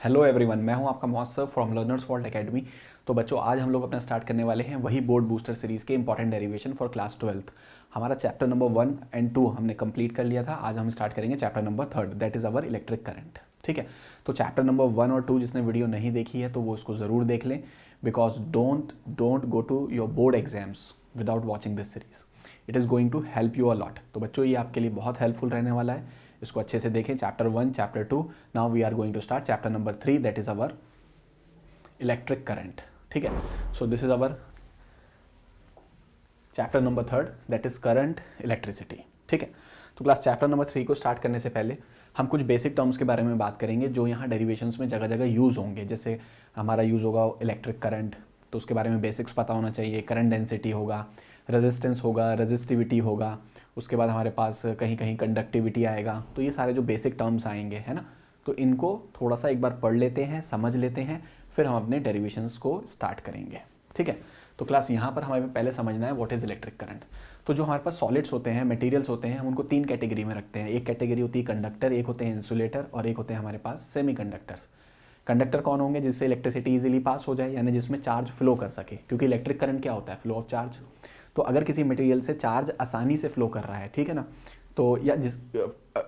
Hello everyone, मैं हूं आपका मौसर फ्रॉम लर्नर्स वर्ल्ड एकेडमी। तो बच्चों, आज हम लोग अपना स्टार्ट करने वाले हैं वही बोर्ड बूस्टर सीरीज़ के important derivation for class 12th। हमारा चैप्टर नंबर 1 एंड 2 हमने कंप्लीट कर लिया था। आज हम स्टार्ट करेंगे chapter number 3, that is our electric current. ठीक है, तो चैप्टर नंबर 1 और 2 जिसने वीडियो नहीं देखी है तो वो उसको ज़रूर देख लें, because don't go to your board exams without watching this series. It is going to help you a lot. तो बच्चों, ये आपके लिए बहुत हेल्पफुल रहने वाला है, इसको अच्छे से देखें। Chapter 1, chapter 2, now we are going to start chapter number 3, that is our electric current. ठीक है, so this is our chapter number 3, that is current electricity. ठीक है, तो क्लास चैप्टर नंबर 3 को स्टार्ट करने से पहले हम कुछ बेसिक टर्म्स के बारे में बात करेंगे जो यहाँ डेरिवेशंस में जगह जगह यूज़ होंगे। जैसे हमारा यूज़ होगा इलेक्ट्रिक करंट, तो उसके बारे में बेसिक्स पता होना चाहिए। करंट डेंसिटी होगा, रेजिस्टेंस होगा, रेजिस्टिविटी होगा, उसके बाद हमारे पास कहीं कहीं कंडक्टिविटी आएगा। तो ये सारे जो बेसिक टर्म्स आएंगे, है ना, तो इनको थोड़ा सा एक बार पढ़ लेते हैं, समझ लेते हैं, फिर हम अपने डेरिवेशंस को स्टार्ट करेंगे। ठीक है, तो क्लास यहाँ पर हमें पहले समझना है व्हाट इज़ इलेक्ट्रिक करंट। तो जो हमारे पास सॉलिड्स होते हैं, मटेरियल्स होते हैं, हम उनको 3 कैटेगरी में रखते हैं। एक कैटेगरी होती है कंडक्टर, एक होते हैं इंसुलेटर, और एक होते हैं हमारे पास सेमीकंडक्टर्स। कंडक्टर कौन होंगे? जिससे इलेक्ट्रिसिटी इजीली पास हो जाए, यानी जिसमें चार्ज फ्लो कर सके, क्योंकि इलेक्ट्रिक करंट क्या होता है? Flow of charge. तो अगर किसी मटेरियल से चार्ज आसानी से फ्लो कर रहा है, ठीक है ना, तो या जिस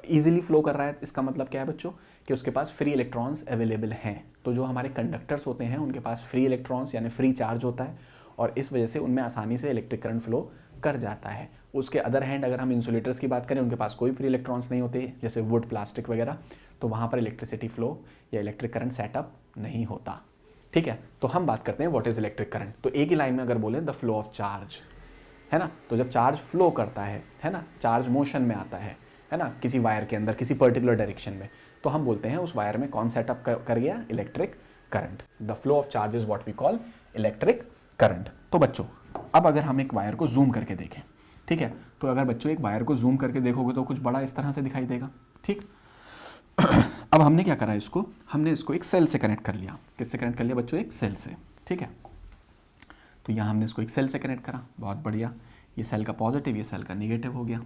इजीली फ्लो कर रहा है, इसका मतलब क्या है बच्चों? कि उसके पास फ्री इलेक्ट्रॉन्स अवेलेबल हैं। तो जो हमारे कंडक्टर्स होते हैं उनके पास फ्री इलेक्ट्रॉन्स यानी फ्री चार्ज होता है, और इस वजह से उनमें आसानी से इलेक्ट्रिक करंट फ्लो कर जाता है। उसके अदर हैंड अगर हम इंसुलेटर्स की बात करें, उनके पास कोई फ्री इलेक्ट्रॉन्स नहीं होते, जैसे वुड, प्लास्टिक वगैरह, तो वहाँ पर इलेक्ट्रिसिटी फ्लो या इलेक्ट्रिक करंट सेटअप नहीं होता। ठीक है, तो हम बात करते हैं व्हाट इज इलेक्ट्रिक करंट। तो एक ही लाइन में अगर बोले द फ्लो ऑफ चार्ज, है ना, तो जब चार्ज फ्लो करता है ना, चार्ज मोशन में आता है ना, किसी वायर के अंदर किसी पर्टिकुलर डायरेक्शन में, तो हम बोलते हैं उस वायर में कौन सेटअप कर गया? Electric current. The flow of charge is what we call electric current. तो बच्चों, अब अगर हम एक वायर को जूम करके देखें, ठीक है, तो अगर बच्चों एक वायर को जूम करके देखोगे तो कुछ बड़ा इस तरह से दिखाई देगा। ठीक, अब हमने क्या करा? हमने इसको एक सेल से कनेक्ट कर लिया। किससे कनेक्ट कर लिया बच्चों? एक सेल से। ठीक है, तो यहाँ हमने इसको एक सेल से कनेक्ट करा, बहुत बढ़िया। ये सेल का पॉजिटिव, ये सेल का निगेटिव हो गया।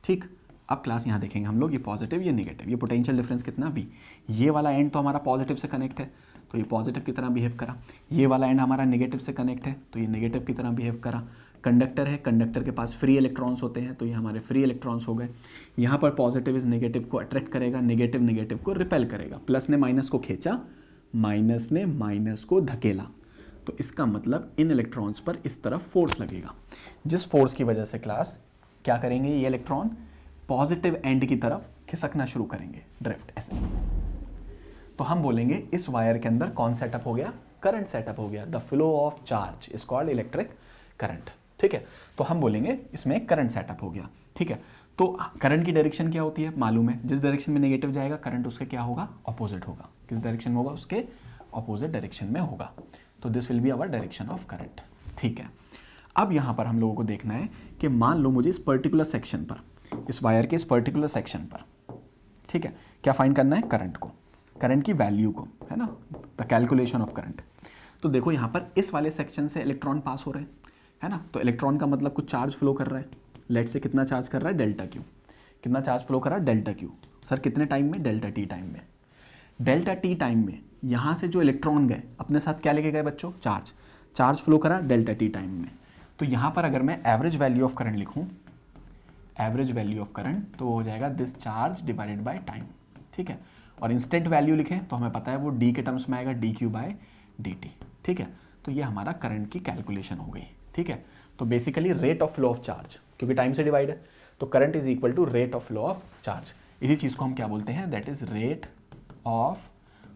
ठीक, अब क्लास यहाँ देखेंगे हम लोग, ये पॉजिटिव, ये निगेटिव, ये पोटेंशियल डिफरेंस कितना? V। ये वाला एंड तो हमारा पॉजिटिव से कनेक्ट है, तो ये पॉजिटिव की तरह बिहेव करा। ये वाला एंड हमारा नेगेटिव से कनेक्ट है, तो ये नेगेटिव की तरह बिहेव करा। कंडक्टर है, कंडक्टर के पास फ्री इलेक्ट्रॉन्स होते हैं, तो ये हमारे फ्री इलेक्ट्रॉन्स हो गए। यहाँ पर पॉजिटिव इज नेगेटिव को अट्रैक्ट करेगा, नेगेटिव नेगेटिव को रिपेल करेगा। प्लस ने माइनस को खींचा, माइनस ने माइनस को धकेला, तो इसका मतलब इन इलेक्ट्रॉन्स पर इस तरफ फोर्स लगेगा, जिस फोर्स की वजह से क्लास क्या करेंगे? ये इलेक्ट्रॉन पॉजिटिव एंड की तरफ खिसकना शुरू करेंगे, ड्रिफ्ट ऐसे। तो हम बोलेंगे इस वायर के अंदर कौन सेटअप हो गया? करंट सेटअप हो गया। The flow of charge is called electric current. ठीक है, तो हम बोलेंगे इसमें करंट सेटअप हो गया। ठीक है, तो करंट की डायरेक्शन क्या होती है? मालूम है, जिस डायरेक्शन में नेगेटिव जाएगा करंट उसके क्या होगा? ऑपोजिट होगा। किस डायरेक्शन में होगा? उसके ऑपोजिट डायरेक्शन में होगा। तो this will be our direction of current. ठीक है, अब यहाँ पर हम लोगों को देखना है कि मान लो मुझे इस पर्टिकुलर सेक्शन पर, इस वायर के इस पर्टिकुलर सेक्शन पर, ठीक है, क्या फाइंड करना है? करंट को, करंट की वैल्यू को, है ना, द कैलकुलेशन ऑफ करंट। तो देखो यहाँ पर इस वाले सेक्शन से इलेक्ट्रॉन पास हो रहे हैं, है ना, तो इलेक्ट्रॉन का मतलब कुछ चार्ज फ्लो कर रहा है। लेट से कितना चार्ज कर रहा है? Delta Q. कितना चार्ज फ्लो कर रहा है? Delta Q. सर कितने टाइम में? डेल्टा टी टाइम में। डेल्टा टी टाइम में यहाँ से जो इलेक्ट्रॉन गए अपने साथ क्या लेके गए बच्चों? चार्ज। चार्ज फ्लो करा डेल्टा टी टाइम में। तो यहाँ पर अगर मैं एवरेज वैल्यू ऑफ करंट लिखूँ, एवरेज वैल्यू ऑफ करंट, तो हो जाएगा this charge divided by time. ठीक है, और इंस्टेंट वैल्यू लिखें तो हमें पता है वो डी के टर्म्स में आएगा, D Q by D T. ठीक है, तो ये हमारा करंट की कैलकुलेशन हो गई। ठीक है, तो basically rate of flow of charge, क्योंकि टाइम से डिवाइड है, तो current is equal to rate of flow of charge. इसी चीज़ को हम क्या बोलते हैं? That is rate of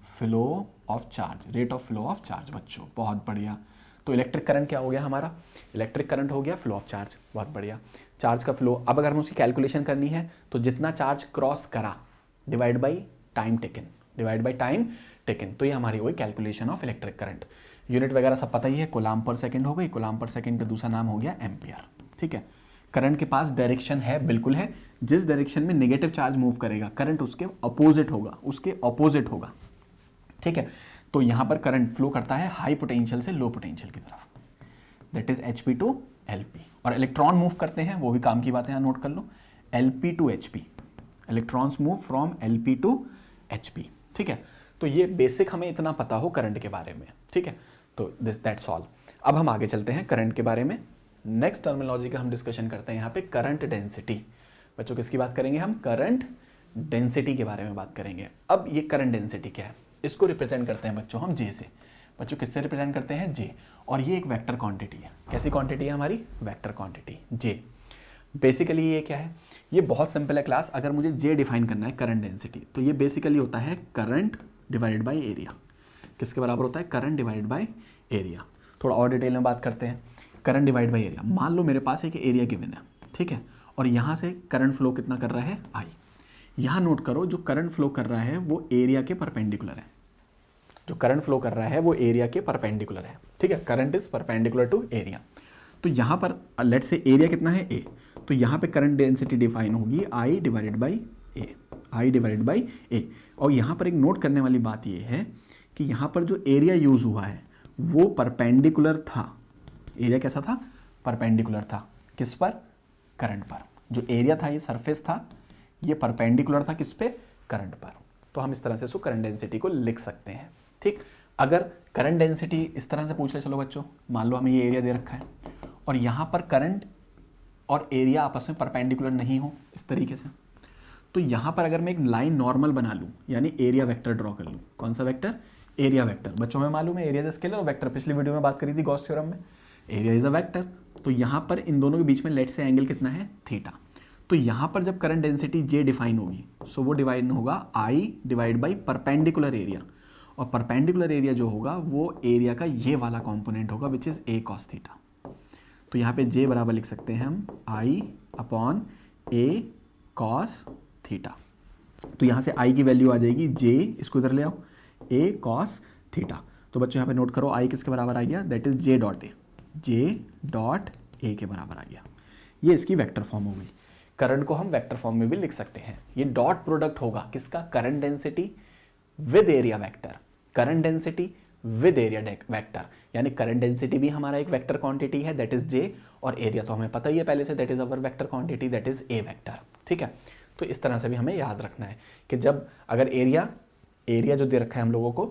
flow of charge. Rate of flow of charge बच्चों, बहुत बढ़िया। तो इलेक्ट्रिक करंट क्या हो गया हमारा? इलेक्ट्रिक करंट हो गया फ्लो ऑफ चार्ज, बहुत बढ़िया। चार्ज का फ्लो, अब अगर हमें उसकी कैलकुलेशन करनी है तो जितना चार्ज क्रॉस करा divide by time taken, divide by time taken, तो ये हमारी हुई calculation of electric current. Unit वगैरह सब पता ही है, कूलाम पर सेकंड हो गई। कूलाम पर सेकंड का दूसरा नाम हो गया एम्पियर। ठीक है, करंट के पास डायरेक्शन है, बिल्कुल है। जिस डायरेक्शन में नेगेटिव चार्ज मूव करेगा करंट उसके अपोजिट होगा, उसके अपोजिट होगा। ठीक है, तो यहां पर करंट फ्लो करता है हाई पोटेंशियल से लो पोटेंशियल की तरफ, that is HP to LP। और इलेक्ट्रॉन मूव करते हैं, वो भी काम की बात है, यहाँ नोट कर लो, LP to HP। Electrons move from LP to HP। ठीक है, तो ये बेसिक हमें इतना पता हो करंट के बारे में, ठीक है। तो दैट्स ऑल। अब हम आगे चलते हैं करंट के बारे में। नेक्स्ट टर्मिनोलॉजी का हम डिस्कशन करते हैं यहाँ पे करंट डेंसिटी। बच्चों किसकी बात करेंगे हम? करंट डेंसिटी के बारे में बात करेंगे। अब ये करंट डेंसिटी क्या है? इसको रिप्रेजेंट करते हैं बच्चों हम जे से। बच्चों किससे रिप्रेजेंट करते हैं? जे। और ये एक वेक्टर क्वांटिटी है। कैसी क्वांटिटी है हमारी? वेक्टर क्वांटिटी जे। बेसिकली ये क्या है? ये बहुत सिंपल है क्लास। अगर मुझे जे डिफाइन करना है करंट डेंसिटी, तो ये बेसिकली होता है करंट डिवाइडेड बाय एरिया। किसके बराबर होता है? Current divided by area. थोड़ा और डिटेल में बात करते हैं। Current divide by area. मान लो मेरे पास एक एरिया गिवन है, ठीक है, और यहाँ से करंट फ्लो कितना कर रहा है? आई। यहाँ नोट करो, जो करंट फ्लो कर रहा है वो एरिया के परपेंडिकुलर है। जो करंट फ्लो कर रहा है वो एरिया के परपेंडिकुलर है, ठीक है। Current is perpendicular to area. तो यहाँ पर लेट्स से एरिया कितना है? ए। तो यहाँ पे करंट डेंसिटी डिफाइन होगी I divided by A. I divided by A. और यहाँ पर एक नोट करने वाली बात ये है कि यहाँ पर जो एरिया यूज हुआ है वो परपेंडिकुलर था। एरिया कैसा था? परपेंडिकुलर था। किस पर? करंट पर। जो एरिया था, ये सरफेस था, ये परपेंडिकुलर था किस पे? करंट पर। तो हम इस तरह से इसको करंट डेंसिटी को लिख सकते हैं, ठीक। अगर करंट डेंसिटी इस तरह से पूछ ले, चलो बच्चों, मान लो हमें ये एरिया दे रखा है और यहाँ पर करंट और एरिया आपस में परपेंडिकुलर नहीं हो इस तरीके से, तो यहाँ पर अगर मैं एक लाइन नॉर्मल बना लूँ, यानी एरिया वेक्टर ड्रॉ कर लूँ। कौन सा वेक्टर? Area vector. बच्चों में मालूम है एरिया इज स्केलर और वेक्टर पिछली वीडियो में बात करी थी गॉस थ्योरम में। Area is a vector. तो यहाँ पर इन दोनों के बीच में लेट से एंगल कितना है? थीटा। तो यहाँ पर जब करंट डेंसिटी जे डिफाइन होगी, सो वो डिवाइड होगा आई डिवाइड बाई परपेंडिकुलर एरिया। और परपेंडिकुलर एरिया जो होगा वो एरिया का ये वाला कॉम्पोनेंट होगा which is a cos theta. तो यहाँ पे जे बराबर लिख सकते हैं हम आई अपॉन ए कॉस थीटा। तो यहाँ से आई की वैल्यू आ जाएगी जे, इसको इधर ले आओ, ए कॉस थीटा। तो बच्चों यहाँ पे नोट करो आई किसके बराबर आ गया? That is J dot A. J dot A के बराबर आ गया। ये इसकी वेक्टर फॉर्म हो गई। करंट को हम वेक्टर फॉर्म में भी लिख सकते हैं। ये डॉट प्रोडक्ट होगा किसका? Current density with area vector. Current density with area vector, यानी करंट डेंसिटी भी हमारा एक वेक्टर क्वांटिटी है दैट इज जे, और एरिया तो हमें पता ही है पहले से, that is our vector quantity that is A vector, ठीक है। तो इस तरह से भी हमें याद रखना है कि जब अगर एरिया जो दे रखा है हम लोगों को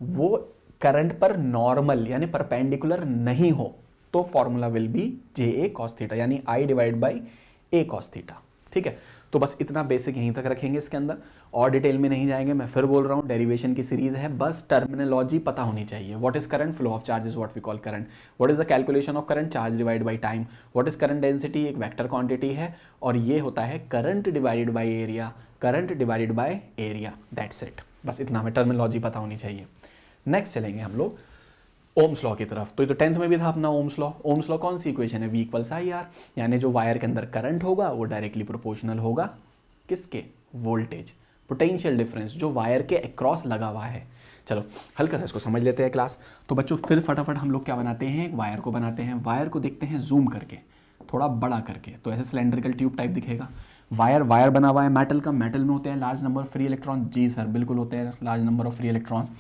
वो करंट पर नॉर्मल यानी परपेंडिकुलर नहीं हो, तो formula will be J A cos theta, यानी I divide by A cos theta, ठीक है। तो बस इतना बेसिक यहीं तक रखेंगे इसके अंदर, और डिटेल में नहीं जाएंगे। मैं फिर बोल रहा हूँ डेरिवेशन की सीरीज है, बस टर्मिनोलॉजी पता होनी चाहिए। What is current? Flow of charge is what we call current. What is the calculation of current? Charge divide by time. What is current density? एक वेक्टर क्वांटिटी है, और ये होता है current divided by area. Current divided by area, that's it. बस इतना हमें terminology पता होनी चाहिए। नेक्स्ट चलेंगे हम लोग ओम्स लॉ की तरफ। तो ये तो 10th में भी था अपना ओम्स लॉ। ओम्स लॉ कौन सी इक्वेशन है? V इक्वल्स आई आर, यानी जो वायर के अंदर करंट होगा वो डायरेक्टली प्रोपोर्शनल होगा किसके? वोल्टेज, पोटेंशियल डिफरेंस जो वायर के अक्रॉस लगा हुआ है। चलो हल्का सा इसको समझ लेते हैं क्लास। तो बच्चों फिर फटाफट हम लोग क्या बनाते हैं? एक वायर को बनाते हैं। वायर को देखते हैं जूम करके, थोड़ा बड़ा करके, तो ऐसे सिलेंड्रिकल ट्यूब टाइप दिखेगा। वायर बना हुआ है मेटल का। मेटल में होते हैं लार्ज नंबर फ्री इलेक्ट्रॉन। जी सर बिल्कुल होते हैं large number of free electrons.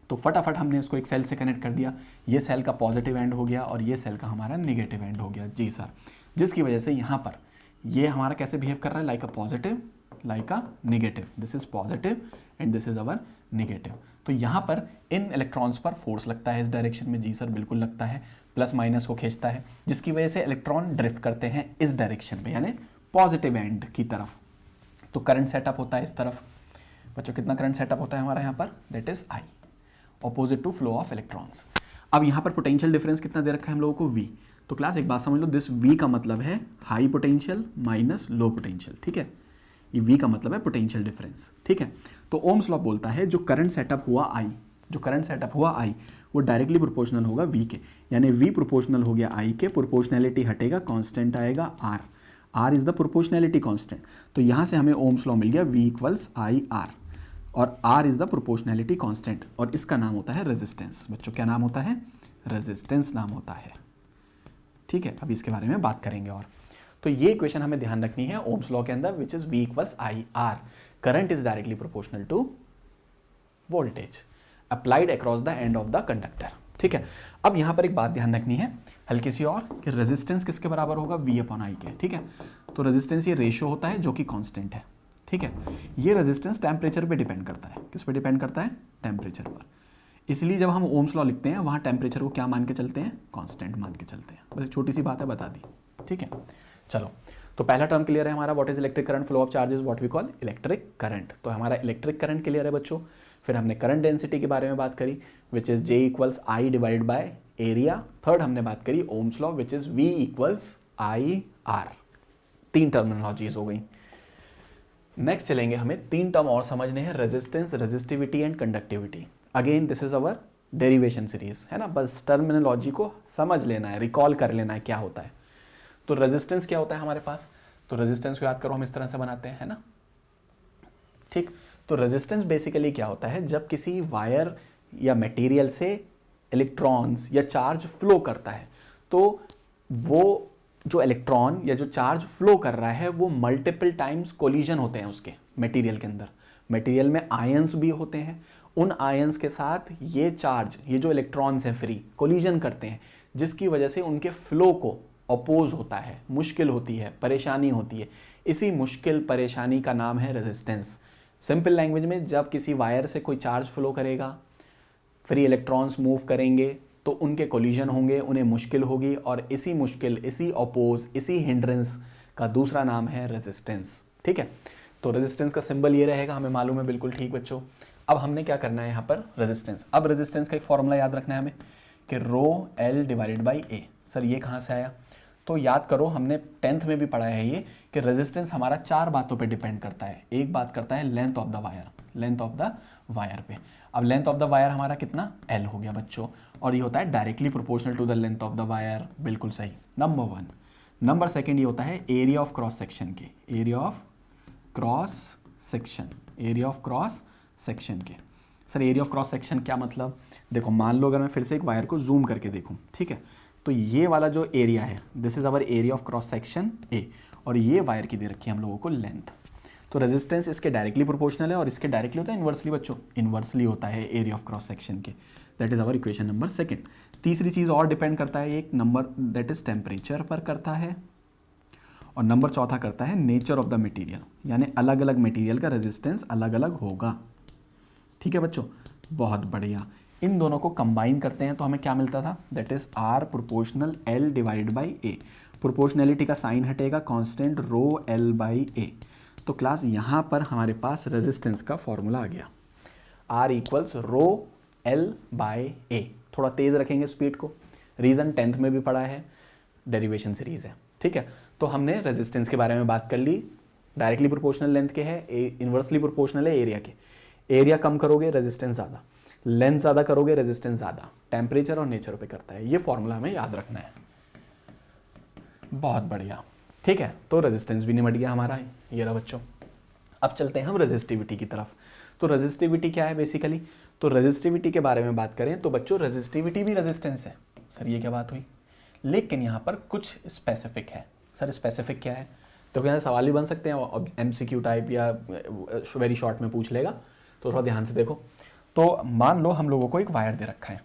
तो फटाफट हमने इसको एक सेल से कनेक्ट कर दिया। ये सेल का पॉजिटिव एंड हो गया और ये सेल का हमारा नेगेटिव एंड हो गया। जी सर, जिसकी वजह से यहाँ पर ये हमारा कैसे बिहेव कर रहा है? Like a positive, like a negative. This is positive and this is our negative. तो यहाँ पर इन इलेक्ट्रॉन्स पर फोर्स लगता है इस डायरेक्शन में। जी सर बिल्कुल लगता है। प्लस माइनस को खींचता है, जिसकी वजह से इलेक्ट्रॉन ड्रिफ्ट करते हैं इस डायरेक्शन में, यानी पॉजिटिव एंड की तरफ। तो करंट सेटअप होता है इस तरफ। बच्चों कितना करंट सेटअप होता है हमारा यहाँ पर? That is I, opposite to flow of electrons. अब यहाँ पर पोटेंशियल डिफरेंस कितना दे रखा है हम लोगों को? V। तो क्लास एक बात समझ लो, दिस V का मतलब है high potential minus low potential, ठीक है। ये V का मतलब है पोटेंशियल डिफरेंस, ठीक है। तो ओम्स लॉ बोलता है जो करंट सेटअप हुआ I, वो डायरेक्टली प्रोपोर्शनल होगा V के, यानी V प्रोपोर्शनल हो गया I के। प्रोपोर्शनैलिटी हटेगा, कांस्टेंट आएगा R is the proportionality constant. तो यहाँ से हमें ओम्स लॉ मिल गया V इक्वल्स IR, और R is the proportionality constant, और इसका नाम होता है रेजिस्टेंस। बच्चों क्या नाम होता है? रेजिस्टेंस नाम होता है, ठीक है। अभी इसके बारे में बात करेंगे। और तो ये इक्वेशन हमें ध्यान रखनी है ओम्स लॉ के अंदर, which is V equals IR। Current is directly proportional to voltage applied across the end of the conductor, ठीक है। अब यहाँ पर एक बात ध्यान रखनी है हल्की सी और, कि रेजिस्टेंस किसके बराबर होगा? V अपॉन I के, ठीक है। तो रेजिस्टेंस ये रेशियो होता है जो कि कांस्टेंट है, ठीक है। ये रेजिस्टेंस टेम्परेचर पे डिपेंड करता है। किस पे डिपेंड करता है? टेम्परेचर पर। इसलिए जब हम ओम्स लॉ लिखते हैं वहाँ टेम्परेचर को क्या मान के चलते हैं? कांस्टेंट मान के चलते हैं। बस छोटी सी बात है, बता दी, ठीक है। चलो, तो पहला टर्म क्लियर है हमारा, what is electric current, flow of charges, what we call electric current. तो हमारा इलेक्ट्रिक करंट क्लियर है बच्चों। फिर हमने करंट डेंसिटी के बारे में बात करी, which is J equals I divided by area. Third हमने बात करी Ohm's law, which is V equals IR। 3 terminologies हो गई। नेक्स्ट चलेंगे, हमें 3 टर्म और समझने हैं, resistance, resistivity and conductivity. Again this is our derivation series, है ना। बस टर्मिनोलॉजी को समझ लेना है, रिकॉल कर लेना है क्या होता है। तो रेजिस्टेंस क्या होता है हमारे पास? तो रेजिस्टेंस को याद करो, हम इस तरह से बनाते हैं, है ना, ठीक। तो रेजिस्टेंस बेसिकली क्या होता है? जब किसी वायर या मटेरियल से इलेक्ट्रॉन्स या चार्ज फ्लो करता है, तो वो जो इलेक्ट्रॉन या जो चार्ज फ्लो कर रहा है वो मल्टीपल टाइम्स कोलिजन होते हैं उसके मटेरियल के अंदर। मटेरियल में आयंस भी होते हैं, उन आयंस के साथ ये चार्ज, ये जो इलेक्ट्रॉन्स हैं फ्री, कोलिजन करते हैं, जिसकी वजह से उनके फ्लो को अपोज होता है, मुश्किल होती है, परेशानी होती है। इसी मुश्किल परेशानी का नाम है रेजिस्टेंस। सिंपल लैंग्वेज में, जब किसी वायर से कोई चार्ज फ्लो करेगा, फ्री इलेक्ट्रॉन्स मूव करेंगे, तो उनके कोलिजन होंगे, उन्हें मुश्किल होगी, और इसी मुश्किल, इसी अपोज, इसी हिंड्रेंस का दूसरा नाम है रेजिस्टेंस, ठीक है। तो रेजिस्टेंस का सिंबल ये रहेगा, हमें मालूम है, बिल्कुल ठीक बच्चों। अब हमने क्या करना है यहाँ पर? रेजिस्टेंस। अब रेजिस्टेंस का एक फॉर्मूला याद रखना है हमें कि रो L divided by A. Sir ये कहाँ से आया? तो याद करो, हमने 10th में भी पढ़ा है ये कि रेजिस्टेंस हमारा 4 बातों पे डिपेंड करता है। एक बात करता है length of the wire, length of the wire पे। अब लेंथ ऑफ द वायर हमारा कितना? L हो गया बच्चों, और ये होता है directly proportional to the length of the wire, बिल्कुल सही, नंबर 1। नंबर 2 ये होता है एरिया ऑफ क्रॉस सेक्शन के, area of cross section, area of cross section के। Sir area of cross section क्या मतलब? देखो, मान लो अगर मैं फिर से एक वायर को जूम करके देखूं, ठीक है, तो ये वाला जो एरिया है, this is our area of cross section A, और ये वायर की दे रखी है हम लोगों को लेंथ। तो रेजिस्टेंस इसके डायरेक्टली प्रोपोर्शनल है, और इसके डायरेक्टली होता है इन्वर्सली बच्चों, इन्वर्सली होता है एरिया ऑफ क्रॉस सेक्शन के। That is our equation number 2। तीसरी चीज़ और डिपेंड करता है एक नंबर, दैट इज टेम्परेचर पर करता है, और नंबर 4 करता है नेचर ऑफ द मटेरियल, यानी अलग अलग मटेरियल का रेजिस्टेंस अलग अलग होगा, ठीक है बच्चों। बहुत बढ़िया। इन दोनों को कंबाइन करते हैं तो हमें क्या मिलता था? That is R proportional L divided by A। Proportionality का साइन हटेगा, constant rho L by A। तो क्लास यहाँ पर हमारे पास रेजिस्टेंस का फॉर्मूला आ गया, R equals rho L by A। थोड़ा तेज रखेंगे स्पीड को, रीजन 10th में भी पढ़ा है, डेरिवेशन सीरीज है, ठीक है। तो हमने रेजिस्टेंस के बारे में बात कर ली, डायरेक्टली प्रोपोर्शनल लेंथ के है, इन्वर्सली प्रोपोर्शनल है एरिया के। एरिया कम करोगे रेजिस्टेंस ज़्यादा, लेंथ ज़्यादा करोगे रेजिस्टेंस ज़्यादा, टेम्परेचर और नेचर पे करता है। ये फॉर्मूला हमें याद रखना है। बहुत बढ़िया, ठीक है। तो रेजिस्टेंस भी निमट गया हमारा, ये रहा बच्चों। अब चलते हैं हम रेजिस्टिविटी की तरफ। तो रेजिस्टिविटी क्या है बेसिकली? तो रेजिस्टिविटी के बारे में बात करें तो बच्चों, रेजिस्टिविटी भी रेजिस्टेंस है। सर ये क्या बात हुई? लेकिन यहाँ पर कुछ स्पेसिफिक है। सर स्पेसिफिक क्या है? तो क्या सवाल भी बन सकते हैं, MCQ टाइप या वेरी शॉर्ट में पूछ लेगा, तो थोड़ा ध्यान से देखो। तो मान लो हम लोगों को एक वायर दे रखा है,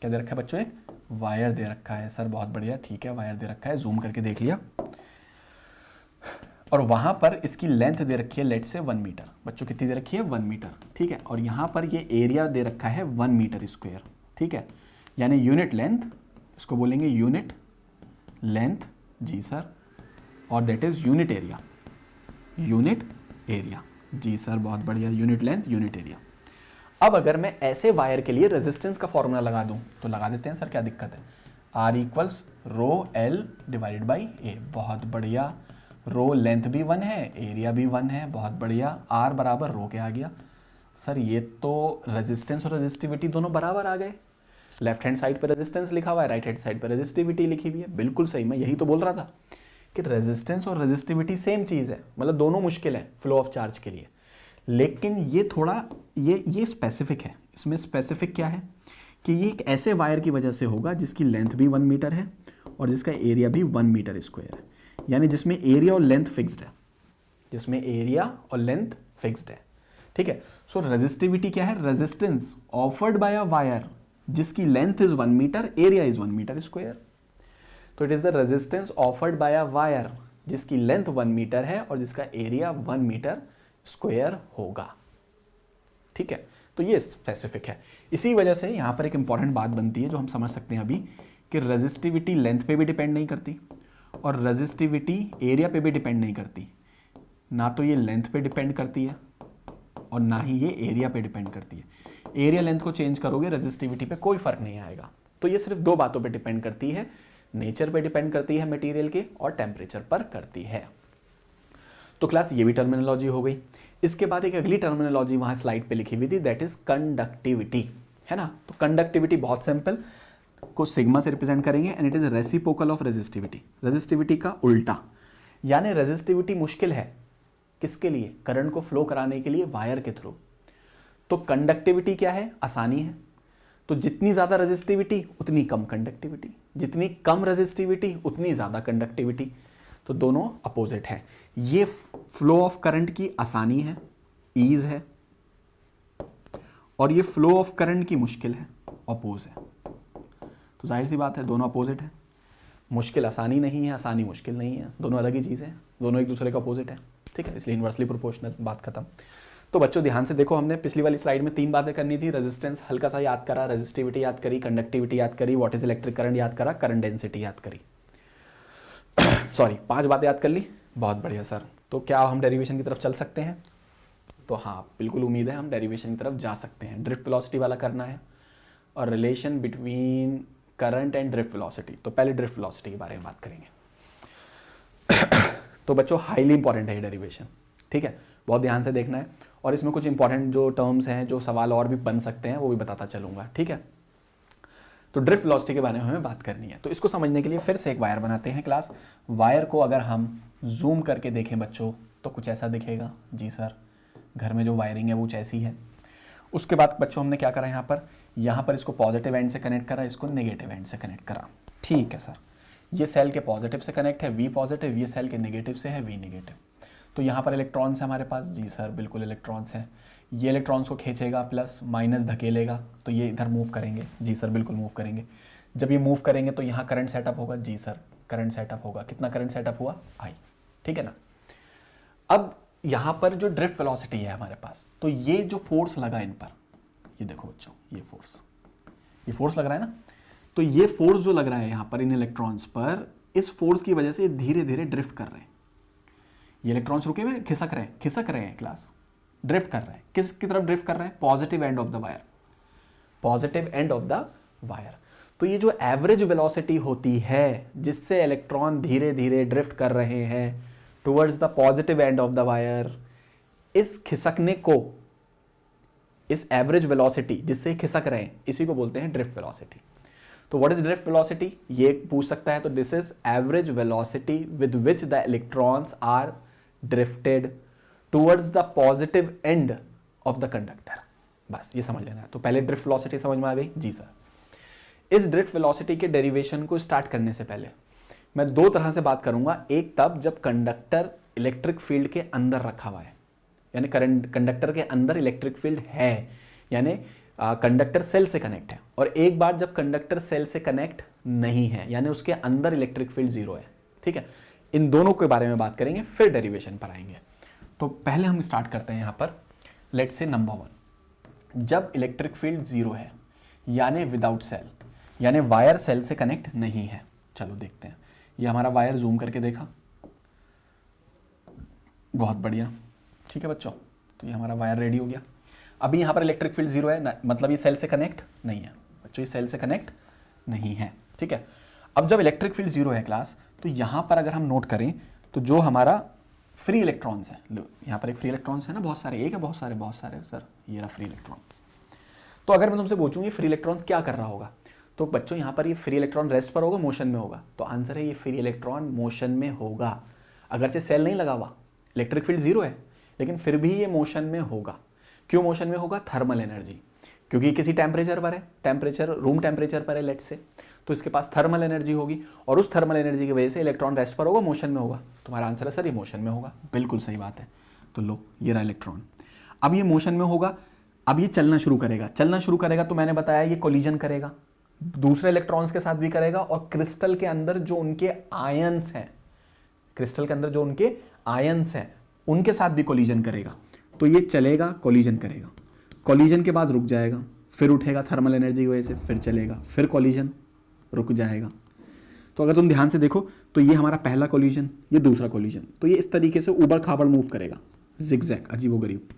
क्या दे रखा है बच्चों? एक वायर दे रखा है। सर बहुत बढ़िया, ठीक है, वायर दे रखा है, जूम करके देख लिया, और वहां पर इसकी लेंथ दे रखी है लेट से 1 मीटर। बच्चों कितनी दे रखी है? 1 मीटर, ठीक है। और यहाँ पर ये एरिया दे रखा है 1 मीटर स्क्वायर, ठीक है, यानी यूनिट लेंथ, इसको बोलेंगे यूनिट लेंथ, जी सर, और that is unit area, unit area, जी सर बहुत बढ़िया, यूनिट लेंथ यूनिट एरिया। अब अगर मैं ऐसे वायर के लिए रेजिस्टेंस का फॉर्मूला लगा दूं तो लगा देते हैं सर, क्या दिक्कत है? R equals rho L divided by A। बहुत बढ़िया, रो लेंथ भी 1 है, एरिया भी 1 है, बहुत बढ़िया। R बराबर रो के आ गया। सर ये तो रेजिस्टेंस और रेजिस्टिविटी दोनों बराबर आ गए। लेफ्ट हैंड साइड पर रेजिस्टेंस लिखा हुआ है, राइट हैंड साइड पर रेजिस्टिविटी लिखी हुई है, बिल्कुल सही। मैं यही तो बोल रहा था कि रेजिस्टेंस और रेजिस्टिविटी सेम चीज़ है, मतलब दोनों मुश्किल है फ्लो ऑफ चार्ज के लिए। लेकिन ये थोड़ा ये स्पेसिफिक है। इसमें स्पेसिफिक क्या है कि ये एक ऐसे वायर की वजह से होगा जिसकी लेंथ भी 1 मीटर है और जिसका एरिया भी 1 मीटर स्क्वायर है, यानी जिसमें एरिया और लेंथ फिक्स्ड है, जिसमें एरिया और लेंथ फिक्स्ड है, ठीक है। सो रेजिस्टिविटी क्या है? Resistance offered by a wire जिसकी length is 1 metre, area is 1 metre square. तो it is the resistance offered by a wire जिसकी लेंथ 1 मीटर है और जिसका एरिया 1 मीटर स्क्वायर होगा। ठीक है, तो ये स्पेसिफिक है। इसी वजह से यहाँ पर एक इंपॉर्टेंट बात बनती है जो हम समझ सकते हैं अभी, कि रेजिस्टिविटी लेंथ पे भी डिपेंड नहीं करती और रेजिस्टिविटी एरिया पे भी डिपेंड नहीं करती। ना तो ये लेंथ पे डिपेंड करती है और ना ही ये एरिया पे डिपेंड करती है। एरिया लेंथ को चेंज करोगे, रेजिस्टिविटी पे कोई फर्क नहीं आएगा। तो ये सिर्फ दो बातों पे डिपेंड करती है, नेचर पे डिपेंड करती है मटेरियल के और टेम्परेचर पर करती है। तो क्लास ये भी टर्मिनोलॉजी हो गई। इसके बाद एक अगली टर्मिनोलॉजी वहां स्लाइड पे लिखी हुई थी, दैट इज कंडक्टिविटी, है ना। तो कंडक्टिविटी बहुत सिंपल, को सिग्मा से रिप्रेजेंट करेंगे and it is reciprocal of resistivity. Resistivity का उल्टा, यानी रेजिस्टिविटी मुश्किल है किसके लिए, करंट को फ्लो कराने के लिए वायर के थ्रू। तो कंडक्टिविटी क्या है, आसानी है। तो जितनी ज्यादा रेजिस्टिविटी उतनी कम कंडक्टिविटी, जितनी कम रेजिस्टिविटी उतनी ज्यादा कंडक्टिविटी। तो दोनों अपोजिट है। ये फ्लो ऑफ करंट की आसानी है, ईज है, और ये फ्लो ऑफ करंट की मुश्किल है, अपोज है। तो जाहिर सी बात है दोनों अपोजिट है। मुश्किल आसानी नहीं है, आसानी मुश्किल नहीं है, दोनों अलग ही चीज़ है, दोनों एक दूसरे का अपोजिट है। ठीक है, इसलिए इन्वर्सली प्रोपोर्शनल, बात खत्म। तो बच्चों ध्यान से देखो, हमने पिछली वाली स्लाइड में 3 बातें करनी थी। रेजिस्टेंस हल्का सा याद करा, रेजिस्टिविटी याद करी, कंडक्टिविटी याद करी, व्हाट इज इलेक्ट्रिक करंट याद करा, करंट डेंसिटी याद करी। सॉरी, 5 बातें याद कर ली, बहुत बढ़िया सर। तो क्या हम डेरिवेशन की तरफ चल सकते हैं? तो हाँ, बिल्कुल उम्मीद है हम डेरिवेशन की तरफ जा सकते हैं। ड्रिफ्ट वेलोसिटी वाला करना है और relation between current and drift velocity. तो पहले ड्रिफ्ट वेलोसिटी के बारे में बात करेंगे। तो बच्चों हाईली इंपॉर्टेंट है ये डेरिवेशन, ठीक है, बहुत ध्यान से देखना है। और इसमें कुछ इंपॉर्टेंट जो टर्म्स हैं, जो सवाल और भी बन सकते हैं, वो भी बताता चलूंगा। ठीक है, तो ड्रिफ्ट वेलोसिटी के बारे में हमें बात करनी है। तो इसको समझने के लिए फिर से एक वायर बनाते हैं क्लास। वायर को अगर हम जूम करके देखें बच्चों, तो कुछ ऐसा दिखेगा। जी सर, घर में जो वायरिंग है वो कुछ ऐसी है। उसके बाद बच्चों हमने क्या करा, यहाँ पर इसको पॉजिटिव एंड से कनेक्ट करा, इसको नेगेटिव एंड से कनेक्ट करा। ठीक है सर, ये सेल के पॉजिटिव से कनेक्ट है, वी पॉजिटिव, ये सेल के नेगेटिव से है, वी नेगेटिव। तो यहाँ पर इलेक्ट्रॉन्स है हमारे पास। जी सर, बिल्कुल इलेक्ट्रॉन्स हैं। ये इलेक्ट्रॉन्स को खींचेगा, प्लस माइनस धकेलेगा, तो ये इधर मूव करेंगे। जी सर, बिल्कुल मूव करेंगे। जब ये मूव करेंगे तो यहाँ करंट सेटअप होगा। जी सर, करंट सेटअप होगा। कितना करंट सेटअप हुआ? आई। ठीक है ना। अब यहाँ पर जो ड्रिफ्ट वेलोसिटी है हमारे पास, तो ये जो फोर्स लगा इन पर, ये देखो बच्चों, ये फोर्स लग रहा है ना। तो ये फोर्स जो लग रहा है यहाँ पर इन इलेक्ट्रॉन्स पर, इस फोर्स की वजह से धीरे धीरे ड्रिफ्ट कर रहे हैं। ये इलेक्ट्रॉन्स रुके हुए खिसक रहे हैं क्लास, ड्रिफ्ट कर रहे हैं। किसकी तरफ ड्रिफ्ट कर रहे हैं? Positive end of the wire, positive end of the wire. तो ये जो एवरेज वेलोसिटी होती है जिससे इलेक्ट्रॉन धीरे धीरे ड्रिफ्ट कर रहे हैं towards the positive end of the wire, इस खिसकने को, इस एवरेज वेलोसिटी जिससे खिसक रहे हैं, इसी को बोलते हैं ड्रिफ्ट वेलोसिटी। तो व्हाट इज ड्रिफ्ट वेलोसिटी, ये पूछ सकता है। तो this is average velocity with which the electrons are drifted towards the positive end of the conductor. बस ये समझ लेना है। तो पहले ड्रिफ्ट वेलोसिटी समझ में आ गई। जी सर, इस ड्रिफ्ट वेलोसिटी के डेरिवेशन को स्टार्ट करने से पहले मैं 2 तरह से बात करूंगा। एक तब जब कंडक्टर इलेक्ट्रिक फील्ड के अंदर रखा हुआ है, यानी कंडक्टर के अंदर इलेक्ट्रिक फील्ड है, यानी कंडक्टर सेल से कनेक्ट है। और एक बार जब कंडक्टर सेल से कनेक्ट नहीं है, यानी उसके अंदर इलेक्ट्रिक फील्ड 0 है। ठीक है, इन दोनों के बारे में बात करेंगे, फिर डेरिवेशन पर आएंगे। तो पहले हम स्टार्ट करते हैं यहाँ पर, लेट्स से नंबर 1, जब इलेक्ट्रिक फील्ड 0 है, यानी विदाउट सेल, यानी वायर सेल से कनेक्ट नहीं है। चलो देखते हैं, ये हमारा वायर जूम करके देखा, बहुत बढ़िया। ठीक है बच्चों, तो ये हमारा वायर रेडी हो गया। अभी यहाँ पर इलेक्ट्रिक फील्ड 0 है, मतलब ये सेल से कनेक्ट नहीं है बच्चों, ये सेल से कनेक्ट नहीं है। ठीक है, अब जब इलेक्ट्रिक फील्ड 0 है क्लास, तो यहाँ पर अगर हम नोट करें तो जो हमारा फ्री इलेक्ट्रॉन्स है, यहाँ पर एक फ्री इलेक्ट्रॉन्स है ना, बहुत सारे, एक है बहुत सारे सर, ये रहा फ्री इलेक्ट्रॉन। तो अगर मैं तुमसे पूछूं ये फ्री इलेक्ट्रॉन्स क्या कर रहा होगा, तो बच्चों यहाँ पर ये फ्री इलेक्ट्रॉन रेस्ट पर होगा, मोशन में होगा। तो आंसर है ये फ्री इलेक्ट्रॉन मोशन में होगा। अगरचे सेल नहीं लगा हुआ, इलेक्ट्रिक फील्ड 0 है, लेकिन फिर भी ये मोशन में होगा। क्यों मोशन में होगा? थर्मल एनर्जी, क्योंकि किसी टेम्परेचर पर है, टेम्परेचर रूम टेम्परेचर पर है लेट्स से, तो इसके पास थर्मल एनर्जी होगी, और उस थर्मल एनर्जी की वजह से इलेक्ट्रॉन रेस्ट पर होगा, मोशन में होगा। तुम्हारा आंसर है सर ये मोशन में होगा, बिल्कुल सही बात है। तो लो, ये रहा इलेक्ट्रॉन, अब ये मोशन में होगा, अब ये चलना शुरू करेगा। तो मैंने बताया ये कोलिजन करेगा, दूसरे इलेक्ट्रॉन्स के साथ भी करेगा, और क्रिस्टल के अंदर जो उनके आयंस हैं, उनके साथ भी कोलिजन करेगा। तो ये चलेगा, कोलिजन करेगा, कोलिजन के बाद रुक जाएगा, फिर उठेगा थर्मल एनर्जी की वजह से, फिर चलेगा, फिर कोलिजन, रुक जाएगा। तो अगर तुम ध्यान से देखो तो ये हमारा पहला कोलिजन, ये दूसरा कोलिजन, तो ये इस तरीके से ऊबड़ खाबड़ मूव करेगा, जिगजैग, अजीबोगरीब,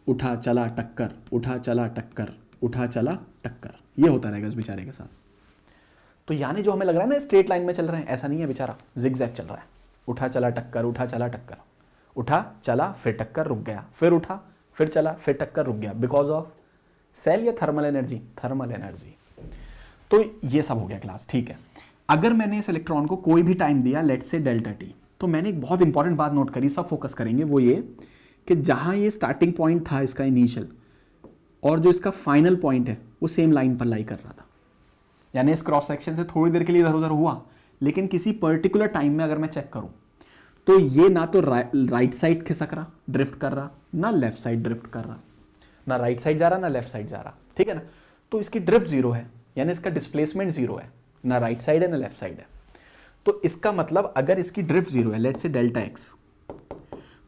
उठा चला टक्कर, उठा चला टक्कर, उठा चला टक्कर, ये होता रहेगा इस बेचारे के साथ। तो यानी जो हमें लग रहा है ना स्ट्रेट लाइन में चल रहे हैं, ऐसा नहीं है, बेचारा जिगजैग चल रहा है, उठा चला टक्कर, उठा चला टक्कर, उठा चला फिर टक्कर, रुक गया, फिर उठा फिर चला फिर टक्कर, रुक गया, बिकॉज ऑफ सेल या थर्मल एनर्जी, थर्मल एनर्जी। तो ये सब हो गया क्लास, ठीक है। अगर मैंने इस इलेक्ट्रॉन को कोई भी टाइम दिया, लेट्स से डेल्टा टी, तो मैंने एक बहुत इंपॉर्टेंट बात नोट करी, सब फोकस करेंगे, वो ये कि जहां ये स्टार्टिंग पॉइंट था इसका इनिशियल, और जो इसका फाइनल पॉइंट है वो सेम लाइन पर लाई कर रहा था। यानी इस क्रॉस सेक्शन से थोड़ी देर के लिए इधर उधर हुआ, लेकिन किसी पर्टिकुलर टाइम में अगर मैं चेक करूं तो ये ना तो राइट साइड खिसक रहा, ड्रिफ्ट कर रहा, ना लेफ्ट साइड ड्रिफ्ट कर रहा, ना राइट साइड जा रहा ना लेफ्ट साइड जा रहा, ठीक है ना। तो इसकी ड्रिफ्ट जीरो है, यानी इसका डिस्प्लेसमेंट जीरो है, ना राइट साइड है ना लेफ्ट साइड है। तो इसका मतलब अगर इसकी ड्रिफ्ट जीरो है, लेट्स से डेल्टा एक्स,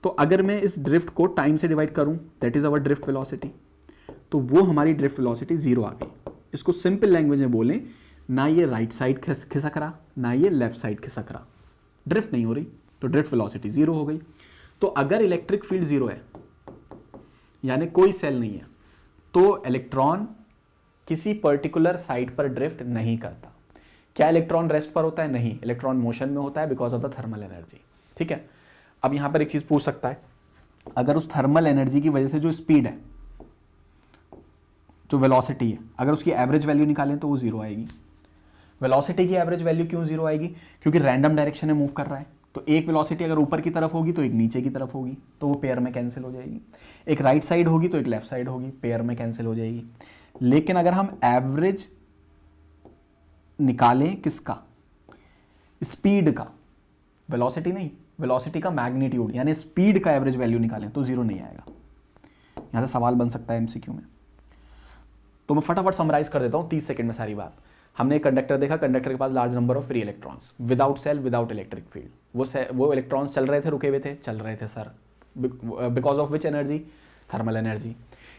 तो अगर मैं इस ड्रिफ्ट को टाइम से डिवाइड करूं, that is our drift velocity, तो वो हमारी ड्रिफ्ट वेलोसिटी जीरो आ गई। इसको सिंपल लैंग्वेज में बोलें, ना ये राइट साइड खिसक रहा ना ये लेफ्ट साइड खिसक रहा, ड्रिफ्ट नहीं हो रही, तो ड्रिफ्ट वेलोसिटी जीरो हो गई। तो अगर इलेक्ट्रिक फील्ड जीरो है, यानी कोई सेल नहीं है, तो इलेक्ट्रॉन किसी पर्टिकुलर साइड पर ड्रिफ्ट नहीं करता। क्या इलेक्ट्रॉन रेस्ट पर होता है? नहीं, इलेक्ट्रॉन मोशन में होता है because of the thermal energy, ठीक है। अब यहां पर एक चीज पूछ सकता है, अगर उस थर्मल एनर्जी की वजह से जो स्पीड है, जो वेलोसिटी है, अगर उसकी एवरेज वैल्यू निकालें तो वो जीरो आएगी। वेलोसिटी की एवरेज वैल्यू क्यों जीरो आएगी? क्योंकि रैंडम डायरेक्शन में मूव कर रहा है, तो एक वेलोसिटी अगर ऊपर की तरफ होगी तो एक नीचे की तरफ होगी, तो वो पेयर में कैंसिल हो जाएगी। एक राइट साइड होगी तो एक लेफ्ट साइड होगी, पेयर में कैंसिल हो जाएगी। लेकिन अगर हम एवरेज निकालें किसका? स्पीड का, वेलोसिटी नहीं, वेलोसिटी का मैग्नीट्यूड, यानी स्पीड का एवरेज वैल्यू निकालें तो जीरो नहीं आएगा। यहां से सवाल बन सकता है एमसीक्यू में, तो मैं फटाफट समराइज कर देता हूं 30 सेकंड में सारी बात। हमने एक कंडक्टर देखा, कंडक्टर के पास large number of free electrons, without cell, without electric field. वो इलेक्ट्रॉन्स चल रहे थे, रुके हुए थे? चल रहे थे sir, because of which energy? Thermal energy.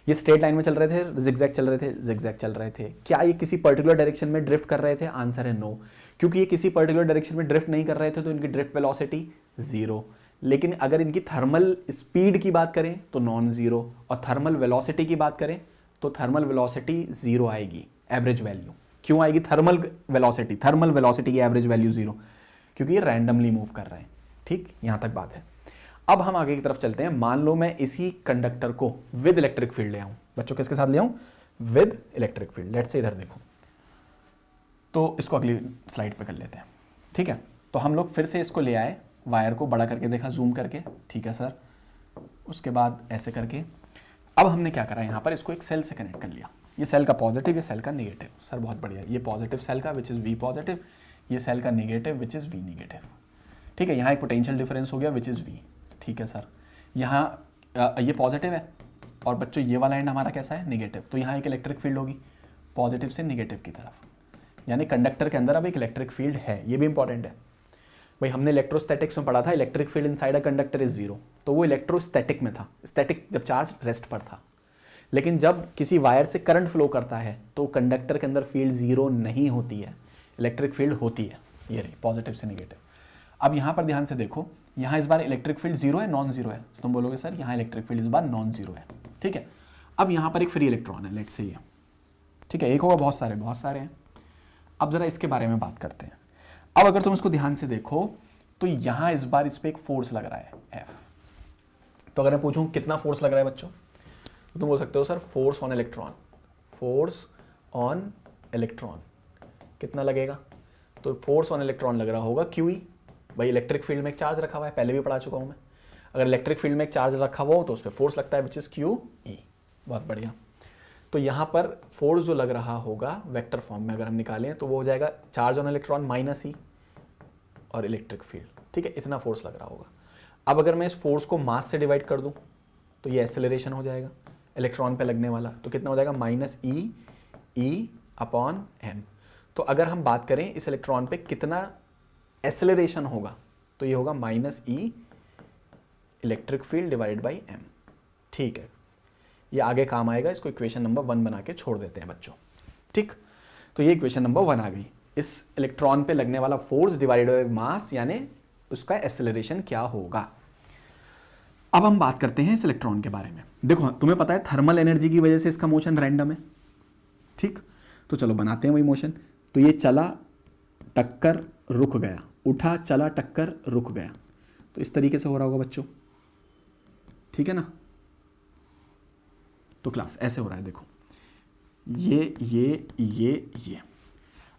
ये स्ट्रेट लाइन में चल रहे थे, जिगजैग चल रहे थे, जिगजैग चल रहे थे। क्या ये किसी पर्टिकुलर डायरेक्शन में ड्रिफ्ट कर रहे थे? आंसर है नो, क्योंकि ये किसी पर्टिकुलर डायरेक्शन में ड्रिफ्ट नहीं कर रहे थे, तो इनकी ड्रिफ्ट वेलोसिटी जीरो। लेकिन अगर इनकी थर्मल स्पीड की बात करें तो नॉन जीरो, और थर्मल वेलोसिटी की बात करें तो थर्मल वेलोसिटी जीरो आएगी, एवरेज वैल्यू। क्यों आएगी थर्मल वेलोसिटी? थर्मल वेलोसिटी की एवरेज वैल्यू जीरो, क्योंकि ये रैंडमली मूव कर रहे हैं, ठीक, यहां तक बात है। अब हम आगे की तरफ चलते हैं। मान लो मैं इसी कंडक्टर को विद इलेक्ट्रिक फील्ड ले आऊं, बच्चों किसके साथ ले आऊं? With electric field. Let's say इधर देखो, तो इसको अगली स्लाइड पे कर लेते हैं, ठीक है। तो हम लोग फिर से इसको ले आए, वायर को बड़ा करके देखा, जूम करके, ठीक है सर। उसके बाद ऐसे करके अब हमने क्या करा, यहाँ पर इसको एक सेल से कनेक्ट कर लिया। ये सेल का पॉजिटिव, ये सेल का नेगेटिव। सर बहुत बढ़िया, ये पॉजिटिव सेल का विच इज़ वी पॉजिटिव, ये सेल का negative which is V negative, ठीक है। यहाँ एक पोटेंशियल डिफरेंस हो गया विच इज़ वी, ठीक है सर। यहाँ ये पॉजिटिव है और बच्चों ये वाला एंड हमारा कैसा है? नेगेटिव। तो यहाँ एक इलेक्ट्रिक फील्ड होगी पॉजिटिव से नेगेटिव की तरफ, यानी कंडक्टर के अंदर अब एक इलेक्ट्रिक फील्ड है। ये भी इंपॉर्टेंट है भाई, हमने इलेक्ट्रोस्टैटिक्स में पढ़ा था, electric field inside a conductor is zero. तो वो इलेक्ट्रोस्टैटिक में था, स्टैटिक जब चार्ज रेस्ट पर था। लेकिन जब किसी वायर से करंट फ्लो करता है तो कंडक्टर के अंदर फील्ड जीरो नहीं होती है, इलेक्ट्रिक फील्ड होती है। ये रही पॉजिटिव से नेगेटिव। अब यहाँ पर ध्यान से देखो, यहाँ इस बार इलेक्ट्रिक फील्ड जीरो है, नॉन जीरो है? तुम बोलोगे सर यहाँ इलेक्ट्रिक फील्ड इस बार नॉन जीरो है, ठीक है। अब यहाँ पर एक फ्री इलेक्ट्रॉन है, लेट्स से ये, ठीक है, एक होगा, बहुत सारे हैं। अब जरा इसके बारे में बात करते हैं। अब अगर तुम इसको ध्यान से देखो तो यहाँ इस बार इस पर एक फोर्स लग रहा है F। तो अगर मैं पूछूं कितना फोर्स लग रहा है बच्चों, तो तुम बोल सकते हो sir force on electron, force on electron कितना लगेगा? तो फोर्स ऑन इलेक्ट्रॉन लग रहा होगा QE। भाई इलेक्ट्रिक फील्ड में एक चार्ज रखा हुआ है, पहले भी पढ़ा चुका हूं मैं। अगर इलेक्ट्रिक फील्ड में एक चार्ज रखा हुआ हो तो उस पर फोर्स लगता है विच इज QE। बहुत बढ़िया। तो यहाँ पर फोर्स जो लग रहा होगा वेक्टर फॉर्म में अगर हम निकालें तो वो हो जाएगा चार्ज ऑन इलेक्ट्रॉन -E और इलेक्ट्रिक फील्ड, ठीक है, इतना फोर्स लग रहा होगा। अब अगर मैं इस फोर्स को मास से डिवाइड कर दूं तो ये एक्सेलरेशन हो जाएगा इलेक्ट्रॉन पे लगने वाला, तो कितना हो जाएगा -E/m। तो अगर हम बात करें इस इलेक्ट्रॉन पे कितना एक्सेलरेशन होगा तो ये होगा -E electric field divided by m। ठीक है, ये आगे काम आएगा, इसको इक्वेशन नंबर 1 बना के छोड़ देते हैं बच्चों। ठीक, तो ये इक्वेशन नंबर 1 आ गई। इस इलेक्ट्रॉन पे लगने वाला फोर्स डिवाइडेड बाय मास यानी उसका एक्सेलरेशन क्या होगा। अब हम बात करते हैं इस इलेक्ट्रॉन के बारे में। देखो तुम्हें पता है थर्मल एनर्जी की वजह से इसका मोशन रैंडम है। ठीक, तो चलो बनाते हैं वही मोशन। तो ये चला, टक्कर, रुक गया, उठा, चला, टक्कर, रुक गया। तो इस तरीके से हो रहा होगा बच्चों, ठीक है ना। तो क्लास ऐसे हो रहा है, देखो ये।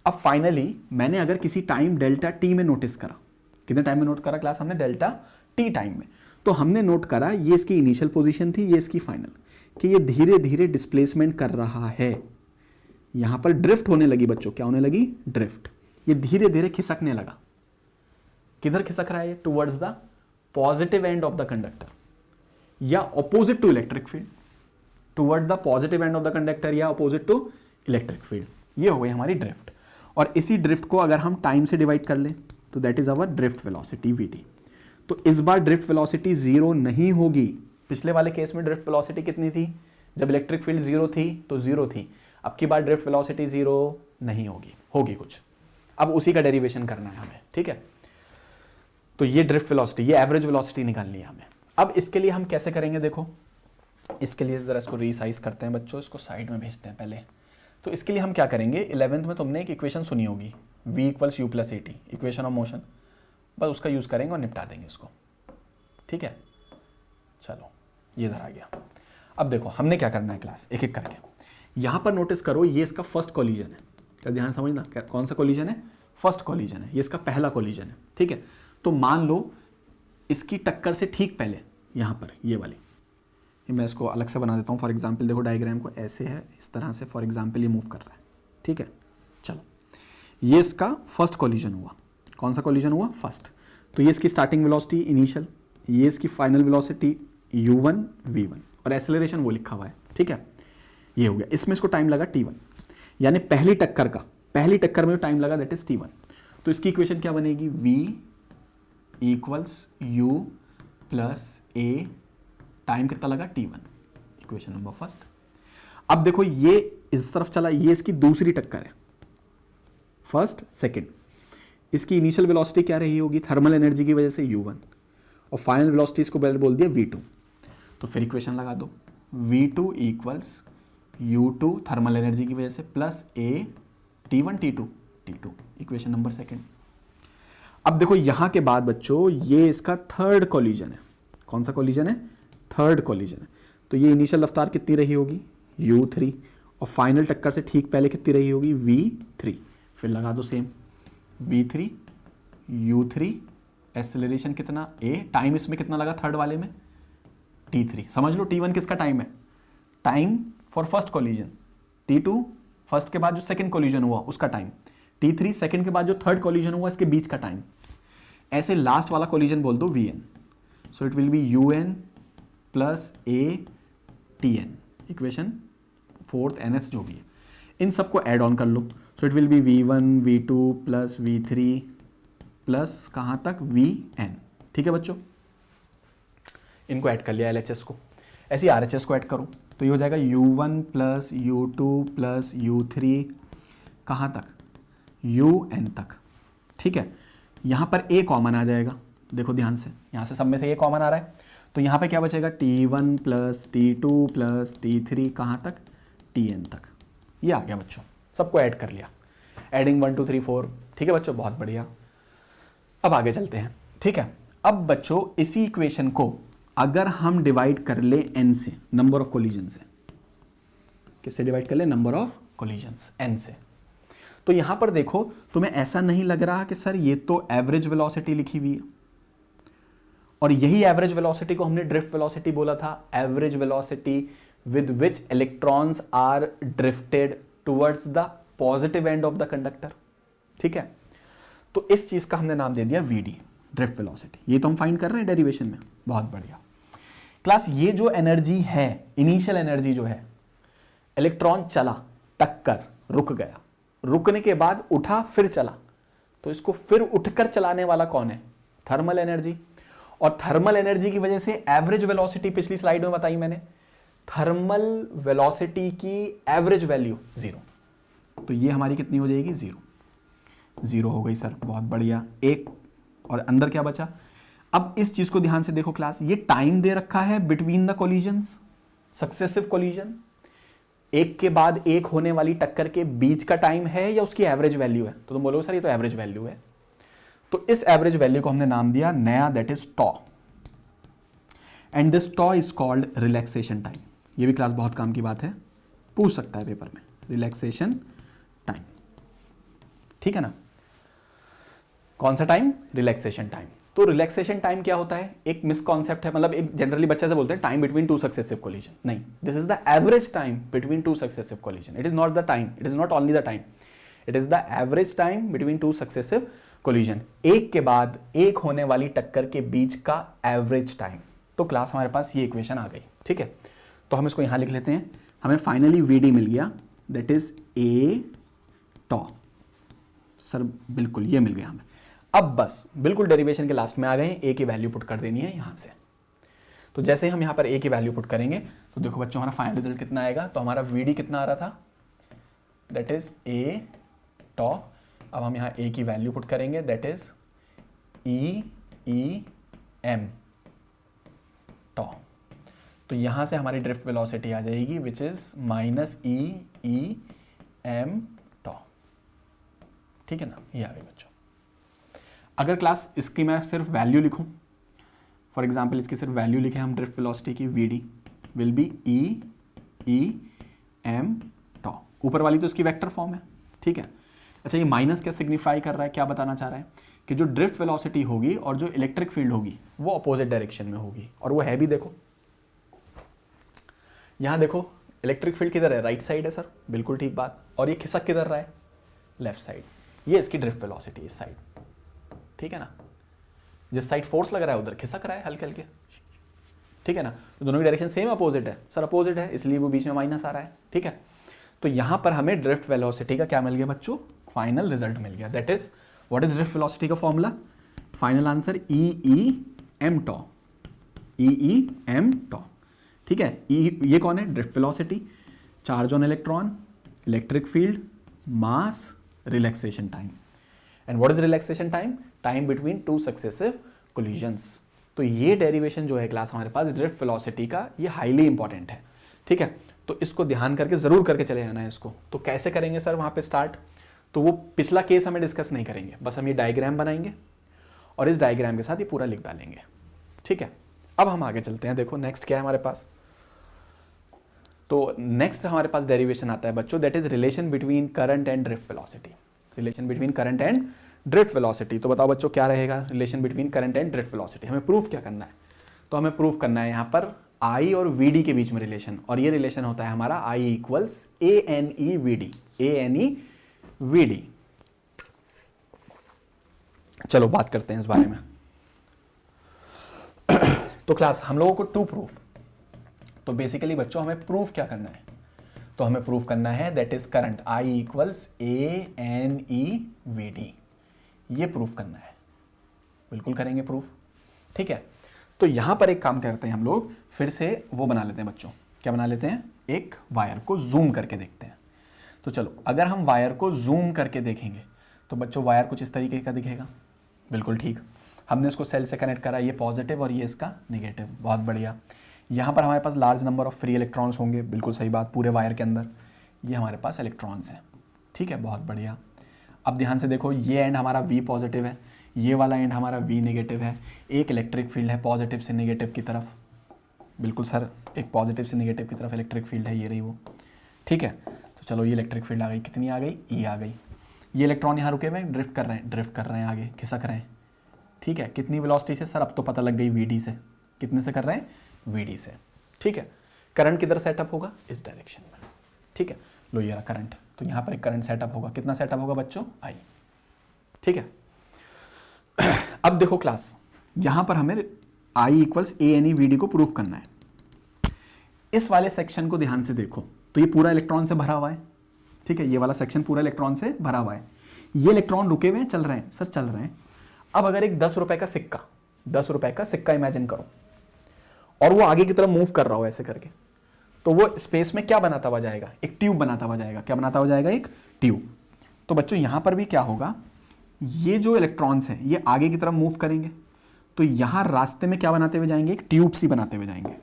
अब फाइनली मैंने अगर किसी टाइम डेल्टा टी में नोटिस करा, कितने टाइम में नोट करा क्लास हमने, डेल्टा टी टाइम में, तो हमने नोट करा ये इसकी इनिशियल पोजीशन थी, ये इसकी फाइनल, कि ये धीरे धीरे डिस्प्लेसमेंट कर रहा है। यहां पर ड्रिफ्ट होने लगी बच्चों, क्या होने लगी, ड्रिफ्ट। ये धीरे धीरे खिसकने लगा। किधर खिसक रहा है, towards the positive end of the conductor या opposite to electric field, toward the positive end of the conductor या ऑपोजिट टू इलेक्ट्रिक फील्ड। ये हो गई हमारी ड्रिफ्ट। और इसी ड्रिफ्ट को अगर हम टाइम से डिवाइड कर लें तो that is our drift velocity VD. तो इस बार ड्रिफ्ट वेलोसिटी जीरो नहीं होगी। पिछले वाले केस में ड्रिफ्ट वेलोसिटी कितनी थी, जब इलेक्ट्रिक फील्ड जीरो थी तो जीरो थी। अब की बार ड्रिफ्ट वेलोसिटी जीरो नहीं होगी, होगी कुछ। अब उसी का डेरिवेशन करना है हमें, ठीक है। तो ये ड्रिफ्ट वेलोसिटी, ये एवरेज वेलोसिटी निकालनी है हमें। अब इसके लिए हम कैसे करेंगे, देखो इसके लिए जरा इसको रीसाइज करते हैं बच्चों, इसको साइड में भेजते हैं पहले। तो इसके लिए हम क्या करेंगे, 11th में तुमने एक इक्वेशन सुनी होगी, v = u + at, equation of motion, बस उसका यूज करेंगे और निपटा देंगे इसको, ठीक है। चलो ये इधर आ गया। अब देखो हमने क्या करना है क्लास, एक एक करके। यहां पर नोटिस करो ये इसका फर्स्ट कोलिजन है, क्या ध्यान समझना, कौन सा कोलिजन है, फर्स्ट कोलिजन है, ये इसका पहला कोलिजन है, ठीक है। तो मान लो इसकी टक्कर से ठीक पहले यहां पर ये वाली, ये मैं इसको अलग से बना देता हूँ। फॉर एग्जाम्पल देखो डायग्राम को ऐसे है, इस तरह से फॉर एग्जाम्पल ये मूव कर रहा है, ठीक है। चलो ये इसका फर्स्ट कोलिजन हुआ, कौन सा कोलिजन हुआ, फर्स्ट। तो ये इसकी स्टार्टिंग वेलोसिटी इनिशियल, ये इसकी फाइनल वेलोसिटी u1 v1 और एक्सेलरेशन वो लिखा हुआ है, ठीक है। ये हो गया, इसमें इसको टाइम लगा t1, यानी पहली टक्कर में जो टाइम लगा दैट इज t1। तो इसकी इक्वेशन क्या बनेगी, v = u + a, टाइम कितना लगा t1, इक्वेशन नंबर फर्स्ट। अब देखो ये इस तरफ चला, ये इसकी दूसरी टक्कर है, फर्स्ट सेकंड। इसकी इनिशियल वेलोसिटी क्या रही होगी, थर्मल एनर्जी की वजह से u1 और फाइनल वेलोसिटी इसको बोल दिया v2। तो फिर इक्वेशन लगा दो, v2 = u2 थर्मल एनर्जी की वजह से plus a t1 t2, equation number second. अब देखो यहां के बाद बच्चों ये इसका थर्ड कोलिजन है, कौन सा कोलिजन है, थर्ड कोलिजन है। तो ये इनिशियल रफ्तार कितनी रही होगी, u3 और फाइनल टक्कर से ठीक पहले कितनी रही होगी, v3। फिर लगा दो सेम, v3 u3, एक्सेलरेशन कितना a, टाइम इसमें कितना लगा थर्ड वाले में, t3। समझ लो t1 किसका टाइम है, time for first collision, t2 first के बाद जो सेकंड कोलिजन हुआ उसका टाइम, t3 सेकंड के बाद जो थर्ड कोलिजन हुआ इसके बीच का टाइम। ऐसे लास्ट वाला कोलिजन बोल दो vn, so it will be un + a tn, equation fourth nth जो भी है, इन सबको ऐड ऑन कर लो। So it will be v1 v2 + v3 plus कहाँ तक vn, ठीक है बच्चों। इनको ऐड कर लिया LHS को, ऐसे RHS को ऐड करो तो ये हो जाएगा u1 + u2 + u3 कहाँ तक, un तक, ठीक है। यहाँ पर a कॉमन आ जाएगा, देखो ध्यान से, यहाँ से सब में से a कॉमन आ रहा है, तो यहाँ पे क्या बचेगा, t1 + t2 + t3 कहाँ तक, tn तक। ये आ गया बच्चों, सबको ऐड कर लिया, एडिंग 1 2 3 4, ठीक है बच्चों, बहुत बढ़िया। अब आगे चलते हैं, ठीक है। अब बच्चों इसी इक्वेशन को अगर हम डिवाइड कर ले n से, नंबर ऑफ कोलिजन से, किससे डिवाइड कर ले, नंबर ऑफ कोलिजन्स n से, तो यहां पर देखो तुम्हें ऐसा नहीं लग रहा कि सर ये तो एवरेज वेलोसिटी लिखी हुई है, और यही एवरेज वेलोसिटी को हमने ड्रिफ्ट वेलोसिटी बोला था, average velocity with which electrons are drifted towards the positive end of the conductor, ठीक है। तो इस चीज का हमने नाम दे दिया vd, ड्रिफ्ट वेलोसिटी। ये तो हम फाइंड कर रहे हैं डेरिवेशन में, बहुत बढ़िया क्लास। ये जो एनर्जी है, इनिशियल एनर्जी जो है, इलेक्ट्रॉन चला, टक्कर, रुक गया, रुकने के बाद उठा फिर चला, तो इसको फिर उठकर चलाने वाला कौन है, थर्मल एनर्जी। और थर्मल एनर्जी की वजह से एवरेज वेलोसिटी पिछली स्लाइड में बताई मैंने, थर्मल वेलोसिटी की एवरेज वैल्यू 0, तो ये हमारी कितनी हो जाएगी 0 हो गई सर, बहुत बढ़िया। एक और अंदर क्या बचा, अब इस चीज को ध्यान से देखो क्लास, ये टाइम दे रखा है between the collisions, successive collision, एक के बाद एक होने वाली टक्कर के बीच का टाइम है या उसकी एवरेज वैल्यू है, तो तुम बोलोगे सर ये तो एवरेज वैल्यू है, तो इस एवरेज वैल्यू को हमने नाम दिया नया, that is tau, and this tau is called relaxation time. ये भी क्लास बहुत काम की बात है, पूछ सकता है पेपर में, रिलैक्सेशन टाइम, ठीक है ना। कौन सा टाइम, रिलैक्सेशन टाइम। तो रिलैक्सेशन टाइम क्या होता है, एक मिसकॉन्सेप्ट है, मतलब एक जनरली बच्चे से बोलते हैं time between two successive collision, नहीं, this is the average time between two successive collision, it is not the time, it is not only the time, it is the average time between two successive collision, एक के बाद एक होने वाली टक्कर के बीच का एवरेज टाइम। तो क्लास हमारे पास ये इक्वेशन आ गई, ठीक है, तो हम इसको यहां लिख लेते हैं, हमें फाइनली वीडी मिल गया, that is a tau, sir बिल्कुल ये मिल गया हमें। अब बस बिल्कुल डेरिवेशन के लास्ट में आ गए, ए की वैल्यू पुट कर देनी है यहां से। तो जैसे ही हम यहां पर ए की वैल्यू पुट करेंगे तो देखो बच्चों हमारा फाइनल रिजल्ट कितना आएगा, तो हमारा वीडी कितना आ रहा था, दैट इज ए टॉ। अब हम यहां ए की वैल्यू पुट करेंगे, that is E M tau. तो यहां से हमारी ड्रिफ्ट वेलोसिटी आ जाएगी which is minus E M tau, ठीक है ना, ये आ गई बच्चों। अगर क्लास इसकी मैं सिर्फ वैल्यू लिखूं, फॉर एग्जांपल इसकी सिर्फ वैल्यू लिखे हम ड्रिफ्ट वेलोसिटी की, VD will be E M tau, ऊपर वाली तो इसकी वेक्टर फॉर्म है, ठीक है। अच्छा, ये माइनस क्या सिग्निफाई कर रहा है, क्या बताना चाह रहा है कि जो ड्रिफ्ट वेलोसिटी होगी और जो इलेक्ट्रिक फील्ड होगी वो अपोजिट डायरेक्शन में होगी, और वो है भी, देखो यहां देखो इलेक्ट्रिक फील्ड किधर है, राइट साइड है सर, बिल्कुल ठीक बात, और ये खिसक किधर रहा है, लेफ्ट साइड, ये इसकी ड्रिफ्ट वेलोसिटी इस साइड, ठीक है ना, जिस साइड फोर्स लग रहा है उधर खिसक रहा है हल्के हल्के, ठीक है ना, तो दोनों की डायरेक्शन सेम अपोजिट है सर, अपोजिट है इसलिए वो बीच में माइनस आ रहा है, ठीक है। तो यहां पर हमें ड्रिफ्ट वेलोसिटी का क्या मिल गया बच्चों, फाइनल रिजल्ट मिल गया, that is what is drift velocity का formula, final answer E M tau, E M tau, ठीक है। ये कौन है, drift velocity, charge on electron, electric field, mass, relaxation time, and what is relaxation time, time between two successive collisions. तो ये derivation जो है क्लास हमारे पास ड्रिफ्ट वेलोसिटी का, ये हाईली इंपॉर्टेंट है, ठीक है। तो इसको ध्यान करके जरूर करके चले जाना है इसको। तो कैसे करेंगे सर वहां पे स्टार्ट, तो वो पिछला केस हमें डिस्कस नहीं करेंगे, बस हम ये डायग्राम बनाएंगे और इस डायग्राम के साथ ये पूरा लिख डालेंगे, ठीक है। अब हम आगे चलते हैं, देखो नेक्स्ट क्या है हमारे पास, तो नेक्स्ट हमारे पास डेरिवेशन आता है बच्चों, that is relation between current and drift velocity, relation between current and drift velocity. तो बताओ बच्चों क्या रहेगा relation between current and drift velocity, हमें प्रूफ क्या करना है, तो हमें प्रूफ करना है यहाँ पर आई और वीडी के बीच में रिलेशन, और ये रिलेशन होता है हमारा आई equals A N E VD. चलो बात करते हैं इस बारे में। तो क्लास हम लोगों को टू प्रूफ, तो बेसिकली बच्चों हमें प्रूफ क्या करना है, तो हमें प्रूफ करना है that is current I equals A N E V D, ये प्रूफ करना है, बिल्कुल करेंगे प्रूफ, ठीक है। तो यहां पर एक काम करते हैं हम लोग, फिर से वो बना लेते हैं बच्चों, क्या बना लेते हैं, एक वायर को जूम करके देखते हैं। तो चलो अगर हम वायर को जूम करके देखेंगे तो बच्चों वायर कुछ इस तरीके का दिखेगा, बिल्कुल ठीक। हमने इसको सेल से कनेक्ट करा, ये पॉजिटिव और ये इसका नेगेटिव, बहुत बढ़िया। यहाँ पर हमारे पास large number of free electrons होंगे, बिल्कुल सही बात, पूरे वायर के अंदर ये हमारे पास इलेक्ट्रॉन्स हैं, ठीक है, बहुत बढ़िया। अब ध्यान से देखो, ये एंड हमारा वी पॉजिटिव है, ये वाला एंड हमारा वी नेगेटिव है, एक इलेक्ट्रिक फील्ड है पॉजिटिव से नेगेटिव की तरफ, बिल्कुल सर, एक पॉजिटिव से नेगेटिव की तरफ इलेक्ट्रिक फील्ड है, ये रही वो, ठीक है। तो चलो ये इलेक्ट्रिक फील्ड आ गई, कितनी आ गई, ई आ गई। ये इलेक्ट्रॉन यहाँ रुके हुए ड्रिफ्ट कर रहे हैं आगे, खिसक रहे हैं, ठीक है। कितनी वेलोसिटी से सर, अब तो पता लग गई वीडी से, कितने से कर रहे हैं, वीडी से, ठीक है। करंट किधर सेटअप होगा, इस डायरेक्शन में, ठीक है। लो ये रहा करंट, तो यहाँ पर एक करंट सेटअप होगा, कितना सेटअप होगा बच्चों, आई, ठीक है। अब देखो क्लास, यहां पर हमें आई equals A N E V D को प्रूफ करना है। इस वाले सेक्शन को ध्यान से देखो, तो ये पूरा इलेक्ट्रॉन से भरा हुआ है, ठीक है, ये वाला सेक्शन पूरा इलेक्ट्रॉन से भरा हुआ है, ये इलेक्ट्रॉन रुके हुए हैं, चल रहे हैं सर, चल रहे हैं। अब अगर एक 10 रुपए का सिक्का ₹10 का सिक्का इमेजिन करो और वो आगे की तरफ मूव कर रहा हो ऐसे करके, तो वो स्पेस में क्या बनाता हुआ जाएगा, एक ट्यूब बनाता हुआ जाएगा। क्या बनाता हुआ जाएगा, एक ट्यूब। तो बच्चों यहां पर भी क्या होगा, ये जो इलेक्ट्रॉन्स हैं ये आगे की तरफ मूव करेंगे, तो यहां रास्ते में क्या बनाते हुए जाएंगे, एक ट्यूब सी बनाते हुए जाएंगे।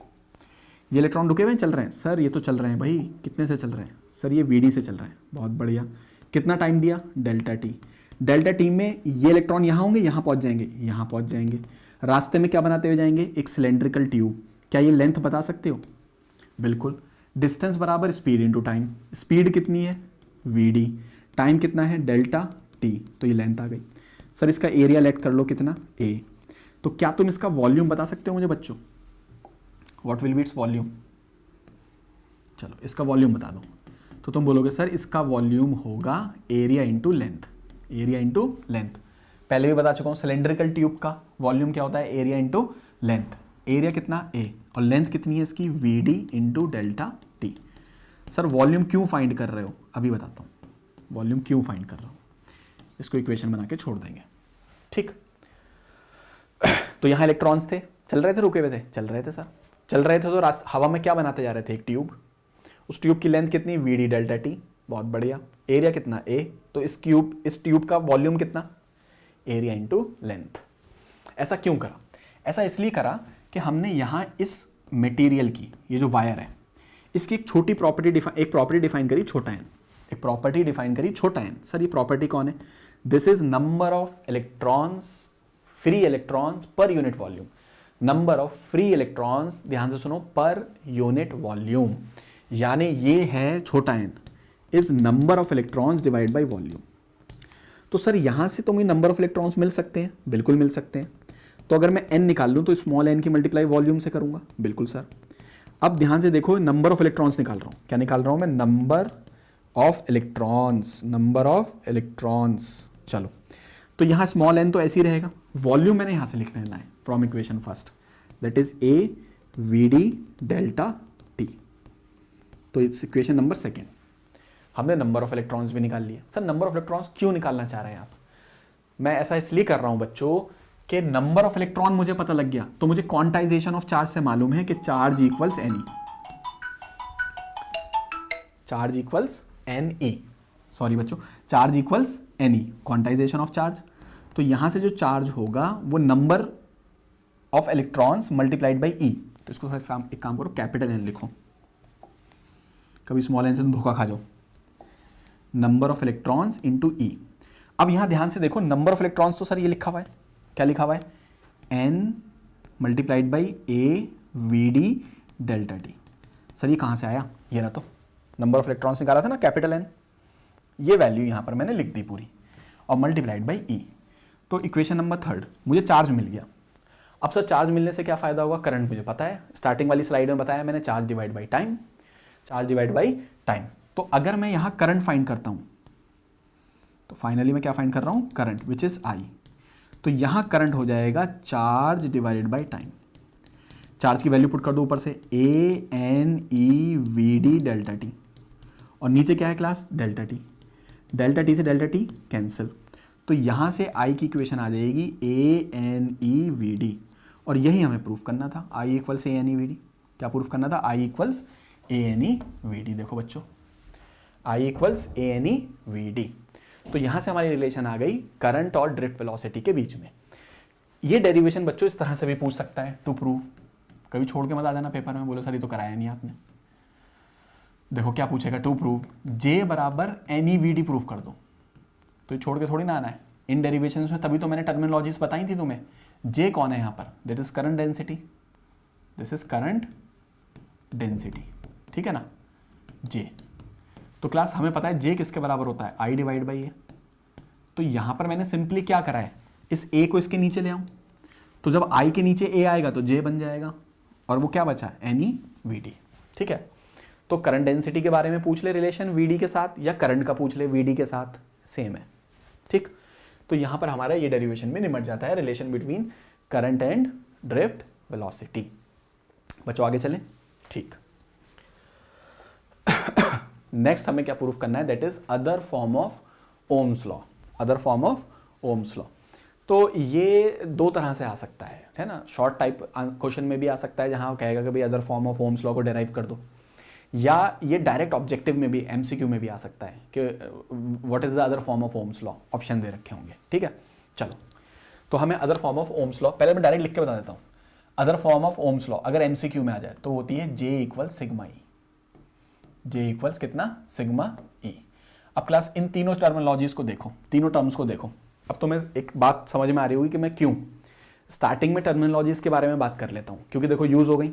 ये इलेक्ट्रॉन रुके हुए चल रहे हैं सर, ये तो चल रहे हैं भाई, कितने से चल रहे हैं सर, ये VD से चल रहे हैं, बहुत बढ़िया। कितना टाइम दिया, डेल्टा टी। डेल्टा टी में ये इलेक्ट्रॉन यहाँ होंगे, यहाँ पहुँच जाएंगे, यहाँ पहुँच जाएंगे। रास्ते में क्या बनाते हुए जाएंगे, एक सिलेंड्रिकल ट्यूब। क्या ये लेंथ बता सकते हो, बिल्कुल। डिस्टेंस बराबर स्पीड इंटू टाइम। स्पीड कितनी है, VD। टाइम कितना है, डेल्टा टी, तो ये लेंथ आ गई। सर इसका एरिया लेट कर लो, कितना, A। तो क्या तुम इसका वॉल्यूम बता सकते हो मुझे बच्चों, what will be its volume. चलो इसका वॉल्यूम बता दो, तो तुम बोलोगे सर इसका वॉल्यूम होगा area into length. Area into length पहले भी बता चुका हूं, सिलेंड्रिकल ट्यूब का वॉल्यूम क्या होता है, एरिया इंटू लेंथ। एरिया कितना, A, और लेंथ कितनी है इसकी, VD into delta T. Sir volume क्यों फाइंड कर रहे हो, अभी बताता हूं, वॉल्यूम क्यों फाइंड कर रहा हूं। इसको इक्वेशन बना के छोड़ देंगे, ठीक। तो यहां इलेक्ट्रॉन्स थे, चल रहे थे, रुके हुए थे, चल रहे थे सर, चल रहे थे, तो हवा में क्या बनाते जा रहे थे, एक ट्यूब। उस ट्यूब की लेंथ कितनी, VD डेल्टा टी, बहुत बढ़िया। एरिया कितना, A, तो इस ट्यूब का वॉल्यूम कितना, एरिया इंटू लेंथ। ऐसा क्यों करा, ऐसा इसलिए करा कि हमने यहां इस मटेरियल की, ये जो वायर है, इसकी एक छोटी प्रॉपर्टी डिफाइन करी, छोटा n। एक प्रॉपर्टी डिफाइन करी, छोटा n। सर ये प्रॉपर्टी कौन है, this is number of electrons, free electrons per unit volume. Number of free electrons, ध्यान से सुनो, पर यूनिट वॉल्यूम, यानी ये है छोटा n is number of electrons divide by volume. तो सर यहां से तुम्हें नंबर ऑफ इलेक्ट्रॉन्स मिल सकते हैं, बिल्कुल मिल सकते हैं। तो अगर मैं n निकाल लूं तो स्मॉल n की मल्टीप्लाई वॉल्यूम से करूंगा, बिल्कुल सर। अब ध्यान से देखो, नंबर ऑफ इलेक्ट्रॉन्स निकाल रहा हूं, क्या निकाल रहा हूं मैं, number of electrons, number of electrons. चलो तो यहां स्मॉल n तो ऐसे ही रहेगा, वॉल्यूम मैंने यहां से लिख लेना है from equation first, that is A VD delta T. तो इट्स इक्वेशन नंबर सेकेंड। हमने नंबर ऑफ इलेक्ट्रॉन्स भी निकाल लिए। सर नंबर ऑफ इलेक्ट्रॉन्स क्यों निकालना चाह रहे हैं आप, मैं ऐसा इसलिए कर रहा हूं बच्चों कि नंबर ऑफ इलेक्ट्रॉन मुझे पता लग गया, तो मुझे क्वांटाइजेशन ऑफ चार्ज से मालूम है कि charge equals NE, charge equals NE, sorry बच्चों, charge equals NE, quantization of charge. तो यहां से जो चार्ज होगा वो number of electrons multiplied by E। तो इसको एक काम करो, कैपिटल N लिखो, कभी स्मॉल n से तुम धोखा खा जाओ। Number of electrons into E। अब यहां ध्यान से देखो, नंबर ऑफ इलेक्ट्रॉन्स तो सर ये लिखा हुआ है, क्या लिखा हुआ है, N multiplied by A VD delta T. Sir ये कहां से आया, ये रहा, तो नंबर ऑफ इलेक्ट्रॉन्स निकाला था ना, कैपिटल N, ये वैल्यू यहां पर मैंने लिख दी पूरी, और मल्टीप्लाइड बाई E। तो इक्वेशन नंबर थर्ड, मुझे चार्ज मिल गया। अब सर चार्ज मिलने से क्या फायदा होगा, करंट मुझे पता है, स्टार्टिंग वाली स्लाइड में बताया मैंने, charge divide by time, charge divide by time. तो अगर मैं यहां करंट फाइंड करता हूं, तो फाइनली मैं क्या फाइंड कर रहा हूं, करंट विच इज I। तो यहां करंट हो जाएगा charge divided by time. Charge की वैल्यू पुट कर दो ऊपर से, ANEVD डेल्टा टी, और नीचे क्या है class, delta T. Delta T से डेल्टा टी कैंसिल, तो यहां से I की इक्वेशन आ जाएगी ANEVD, और यही हमें प्रूफ करना था, I इक्वल्स ANEVD। क्या प्रूफ करना था, I इक्वल्स ANEVD। देखो बच्चों, I इक्वल्स ANEVD। तो यहां से हमारी रिलेशन आ गई करंट और ड्रिफ्ट वेलोसिटी के बीच में। ये डेरिवेशन बच्चों इस तरह से भी पूछ सकता है, टू प्रूव। कभी छोड़ के मत आ जाना पेपर में, बोलो सर ये तो कराया नहीं आपने। देखो क्या पूछेगा, टू प्रूव J बराबर NEVD प्रूव कर दो, तो ये छोड़ के थोड़ी ना आना है। इन डेरिवेशंस में तभी तो मैंने टर्मिनोलॉजीज बताई थी तुम्हें। J कौन है यहाँ पर, that is current density, this is current density, ठीक है ना, J। तो क्लास हमें पता है J किसके बराबर होता है, I डिवाइड बाई A। तो यहां पर मैंने सिंपली क्या करा है, इस A को इसके नीचे ले आऊं, तो जब I के नीचे A आएगा तो J बन जाएगा, और वो क्या बचा, NEVD, ठीक है। तो करंट डेंसिटी के बारे में पूछ ले रिलेशन VD के साथ, या करंट का पूछ ले VD के साथ, सेम है, ठीक। तो यहां पर हमारा ये डेरिवेशन में निमट जाता है relation between current and drift velocity. बच्चों आगे चलें, ठीक। नेक्स्ट हमें क्या प्रूफ करना है, that is other form of Ohm's law, other form of Ohm's law. तो ये दो तरह से आ सकता है ना। शॉर्ट टाइप क्वेश्चन में भी आ सकता है जहां कहेगा कि भाई other form of Ohm's law को डेराइव कर दो, या ये डायरेक्ट ऑब्जेक्टिव में भी एमसीक्यू में भी आ सकता है कि what is the other form of Ohm's law, option दे रखे होंगे। ठीक है, चलो तो हमें other form of Ohm's law पहले मैं डायरेक्ट लिख के बता देता हूँ। Other form of Ohm's law अगर एमसीक्यू में आ जाए तो होती है J equal sigma E. J equals कितना, सिग्मा ई। अब क्लास इन तीनों टर्मिनोलॉजीज को देखो, तीनों टर्म्स को देखो। अब तुम्हें एक बात समझ में आ रही होगी कि मैं क्यों स्टार्टिंग में टर्मिनोलॉजीज के बारे में बात कर लेता हूँ, क्योंकि देखो यूज हो गई।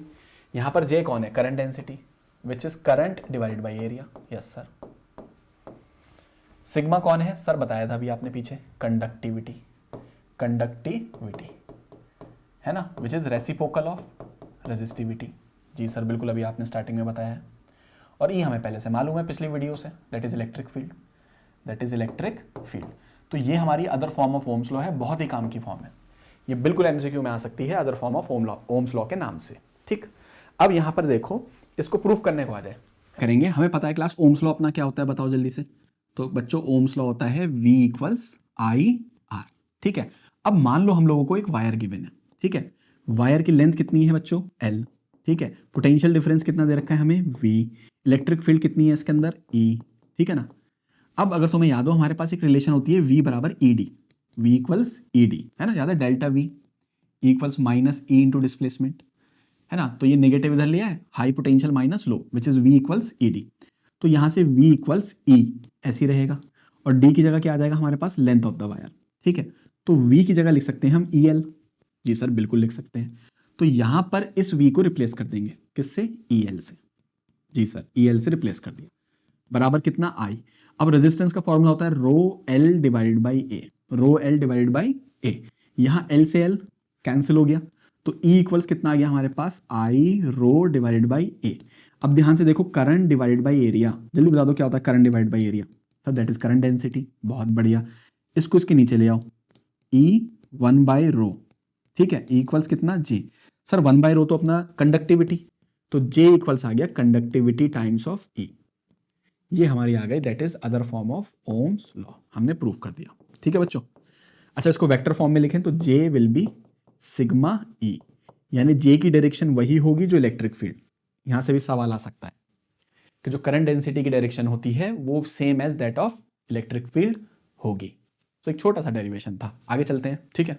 यहां पर जे कौन है, current density which is current divided by area. Yes sir. Sigma कौन है सर, बताया था अभी आपने पीछे, कंडक्टिविटी, कंडक्टिविटी है ना, which is reciprocal of resistivity. जी सर बिल्कुल, अभी आपने स्टार्टिंग में बताया है। और ये हमें पहले से मालूम है पिछली वीडियो से, that is electric field, that is electric field. तो ये हमारी other form of Ohm's law है, बहुत ही काम की फॉर्म है। ये बिल्कुल एमसीक्यू में आ सकती है other form of Ohm's law के नाम से। ठीक, अब यहां पर देखो, इसको प्रूफ करने को आ जाए करेंगे। हमें पता है क्लास ओम्स लॉ अपना क्या होता है, बताओ जल्दी से। तो बच्चों ओम्स लॉ होता है V इक्वल्स आई आर। ठीक है, अब मान लो हम लोगों को एक वायर गिवन है। ठीक है, वायर की लेंथ कितनी है बच्चों, L। ठीक है, पोटेंशियल डिफरेंस कितना दे रखा है हमें, V। इलेक्ट्रिक फील्ड कितनी है इसके अंदर, E। ठीक है ना। अब अगर तुम्हें याद हो हमारे पास एक रिलेशन होती है V बराबर ED, V इक्वल्स ED है ना, याद है, delta V equals minus E into displacement है ना। तो ये नेगेटिव इधर लिया है, high potential minus low, which is V equals ED। तो यहां से V इक्वल्स E ऐसी रहेगा, और D की जगह क्या आ जाएगा हमारे पास, लेंथ ऑफ द वायर। ठीक है, तो V की जगह लिख सकते हैं हम EL। जी सर बिल्कुल लिख सकते हैं। तो यहां पर इस V को रिप्लेस कर देंगे, किससे, EL से। जी सर, EL से रिप्लेस कर दिया, बराबर कितना, I। अब रेजिस्टेंस का फॉर्मूला होता है rho L divided by A, rho L divided by A. यहां L से L कैंसिल हो गया, तो E इक्वल्स कितना आ गया हमारे पास, I रो डिवाइडेड बाई ए। अब ध्यान से देखो, करंट डिवाइडेड बाई एरिया, जल्दी बता दो क्या होता है current divide by area. Sir that is current density, बहुत बढ़िया। इसको इसके नीचे ले आओ, E 1 बाई रो। ठीक है, E इक्वल्स कितना, J। सर 1 बाई रो तो अपना कंडक्टिविटी, तो J इक्वल्स आ गया कंडक्टिविटी टाइम्स ऑफ E। ये हमारी आ गई, that is other form of Ohm's law, हमने प्रूव कर दिया। ठीक है बच्चों, अच्छा इसको वेक्टर फॉर्म में लिखें तो J will be sigma E, यानी J की डायरेक्शन वही होगी जो इलेक्ट्रिक फील्ड। यहां से भी सवाल आ सकता है कि जो करंट डेंसिटी की डायरेक्शन होती है वो same as that of electric field होगी। तो एक छोटा सा डेरिवेशन था, आगे चलते हैं। ठीक है,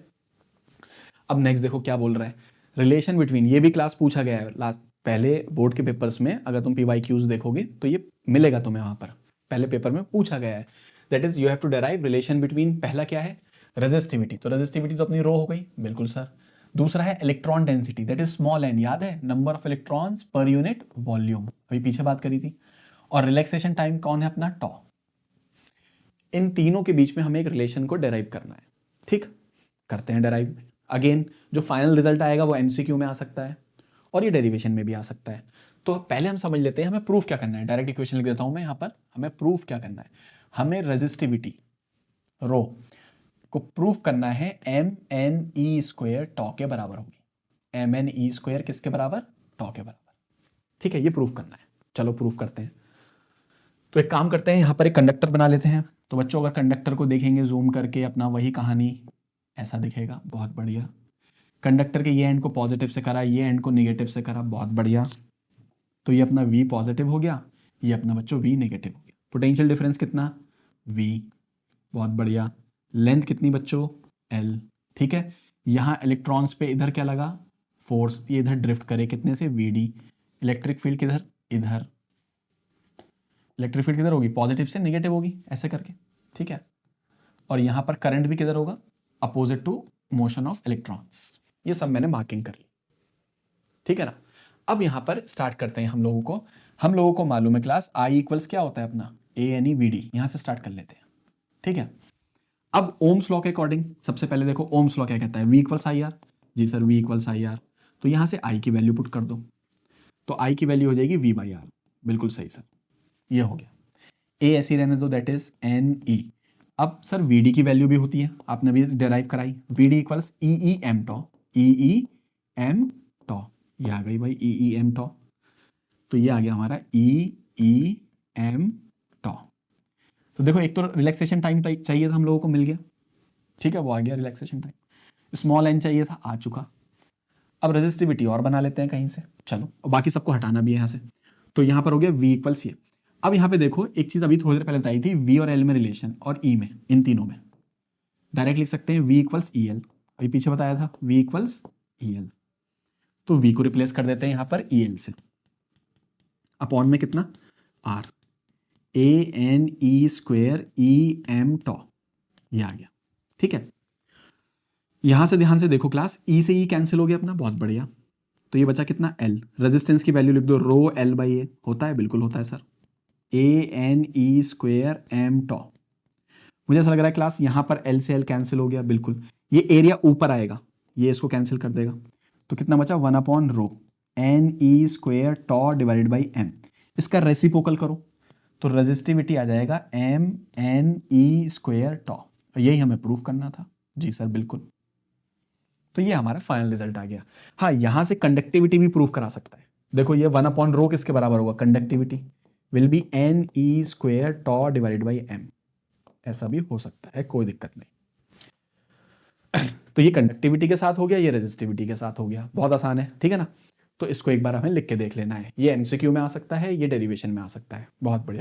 अब नेक्स्ट देखो क्या बोल रहा है, रिलेशन बिटवीन, ये भी क्लास पूछा गया है पहले बोर्ड के पेपर्स में, अगर तुम PYQs देखोगे तो ये मिलेगा तुम्हें वहां पर, पहले पेपर में पूछा गया है। That is you have to derive relation between, पहला क्या है, रेजिस्टिविटी। तो रेजिस्टिविटी तो अपनी रो हो गई, बिल्कुल सर। दूसरा है electron density, that is small n, याद है, number of electrons per unit volume, अभी पीछे बात करी थी। और रिलैक्सेशन टाइम कौन है अपना, टॉ। इन तीनों के बीच में हमें एक रिलेशन को डेराइव करना है। ठीक, करते हैं डेराइव। अगेन जो फाइनल रिजल्ट आएगा वो MCQ में आ सकता है और ये डेरिवेशन में भी आ सकता है। तो पहले हम समझ लेते हैं हमें प्रूफ क्या करना है। डायरेक्ट इक्वेशन लिख देता हूं मैं यहां पर, हमें प्रूफ क्या करना है, हमें रेजिस्टिविटी रो को प्रूफ करना है MnE स्क्वायर टॉ के बराबर होगी। MnE स्क्वायर किसके बराबर, टॉ के बराबर। ठीक है, ये प्रूफ करना है, चलो प्रूफ करते हैं। तो एक काम करते हैं, यहां पर एक कंडक्टर बना लेते हैं। तो बच्चों अगर कंडक्टर को देखेंगे जूम करके, अपना वही कहानी ऐसा दिखेगा, बहुत बढ़िया। कंडक्टर के ये एंड को पॉजिटिव से करा, ये एंड को नेगेटिव से करा, बहुत बढ़िया। तो ये अपना V पॉजिटिव हो गया, ये अपना बच्चों V नेगेटिव हो गया। पोटेंशियल डिफरेंस कितना, V, बहुत बढ़िया। लेंथ कितनी बच्चों, L। ठीक है, यहाँ इलेक्ट्रॉन्स पे इधर क्या लगा, फोर्स, ये इधर ड्रिफ्ट करे कितने से, VD। इलेक्ट्रिक फील्ड किधर, इधर। इलेक्ट्रिक फील्ड किधर होगी, पॉजिटिव से नेगेटिव होगी, ऐसे करके। ठीक है, और यहाँ पर करंट भी किधर होगा, opposite to motion of electrons. ये सब मैंने मार्किंग कर ली। ठीक है ना। अब यहां पर स्टार्ट करते हैं हम लोगों को मालूम है क्लास I इक्वल्स क्या होता है अपना, ANEVD। यहां से स्टार्ट कर लेते हैं। ठीक है, अब ओम्स लॉ के अकॉर्डिंग सबसे पहले देखो ओम्स लॉ क्या कहता है, V इक्वल्स IR। जी सर, V इक्वल्स IR। तो यहां से I की वैल्यू पुट कर दो, तो I की वैल्यू हो जाएगी V/R। बिल्कुल सही सर, ये हो गया। A ऐसी रहने दो, दैट इज NE। अब सर VD की वैल्यू भी होती है, आपने भी डिराइव कराई, VD इक्वल्स EEM टॉ, EEM टॉ। ये आ गई भाई EEM टॉ। तो ये आ गया हमारा EEM टॉ। तो देखो एक तो रिलैक्सेशन टाइम चाहिए था हम लोगों को, मिल गया। ठीक है, वो आ गया रिलैक्सेशन टाइम। स्मॉल एन चाहिए था, आ चुका। अब रेजिस्टिविटी और बना लेते हैं कहीं से, चलो, और बाकी सबको हटाना भी है यहाँ से। तो यहाँ पर हो गया वी इक्वल्स ये। अब यहाँ पे देखो एक चीज़ अभी थोड़ी देर पहले बताई थी, वी और एल में रिलेशन और ई में, इन तीनों में डायरेक्ट लिख सकते हैं वी इक्वल्स ई एल। अभी पीछे बताया था वी इक्वल्स ई एल, तो वी को रिप्लेस कर देते हैं यहाँ पर ई एल से। अपॉन में कितना, R, A N E square E M tau, ये आ गया। ठीक है, यहां से ध्यान से देखो क्लास, ई से ई कैंसिल हो गया अपना, बहुत बढ़िया। तो ये बचा कितना, एल। रेजिस्टेंस की वैल्यू लिख दो, रो एल बाई ए। होता है, बिल्कुल होता है सर। ए एन ई स्क्वेयर एम टॉ। मुझे ऐसा लग रहा है क्लास यहां पर एल से एल कैंसिल हो गया, बिल्कुल। ये एरिया ऊपर आएगा, ये इसको कैंसिल कर देगा, तो कितना बचा, 1/रो N E square tau divided by M. इसका रेसिप्रोकल करो तो रेजिस्टिविटी आ जाएगा M N E square tau. यही हमें प्रूफ करना था। जी सर, बिल्कुल। तो ये हमारा फाइनल रिजल्ट आ गया। हाँ, यहां से कंडक्टिविटी भी प्रूफ करा सकता है। देखो ये 1/रो किसके बराबर होगा, conductivity will be N E square tau divided by M. ऐसा भी हो सकता है, कोई दिक्कत नहीं। तो ये कंडक्टिविटी के साथ हो गया, ये रेजिस्टिविटी के साथ हो गया, बहुत आसान है, ठीक है ना। तो इसको एक बार हमें लिख के देख लेना है। ये एमसीक्यू में आ सकता है, ये डेरिवेशन में आ सकता है। बहुत बढ़िया।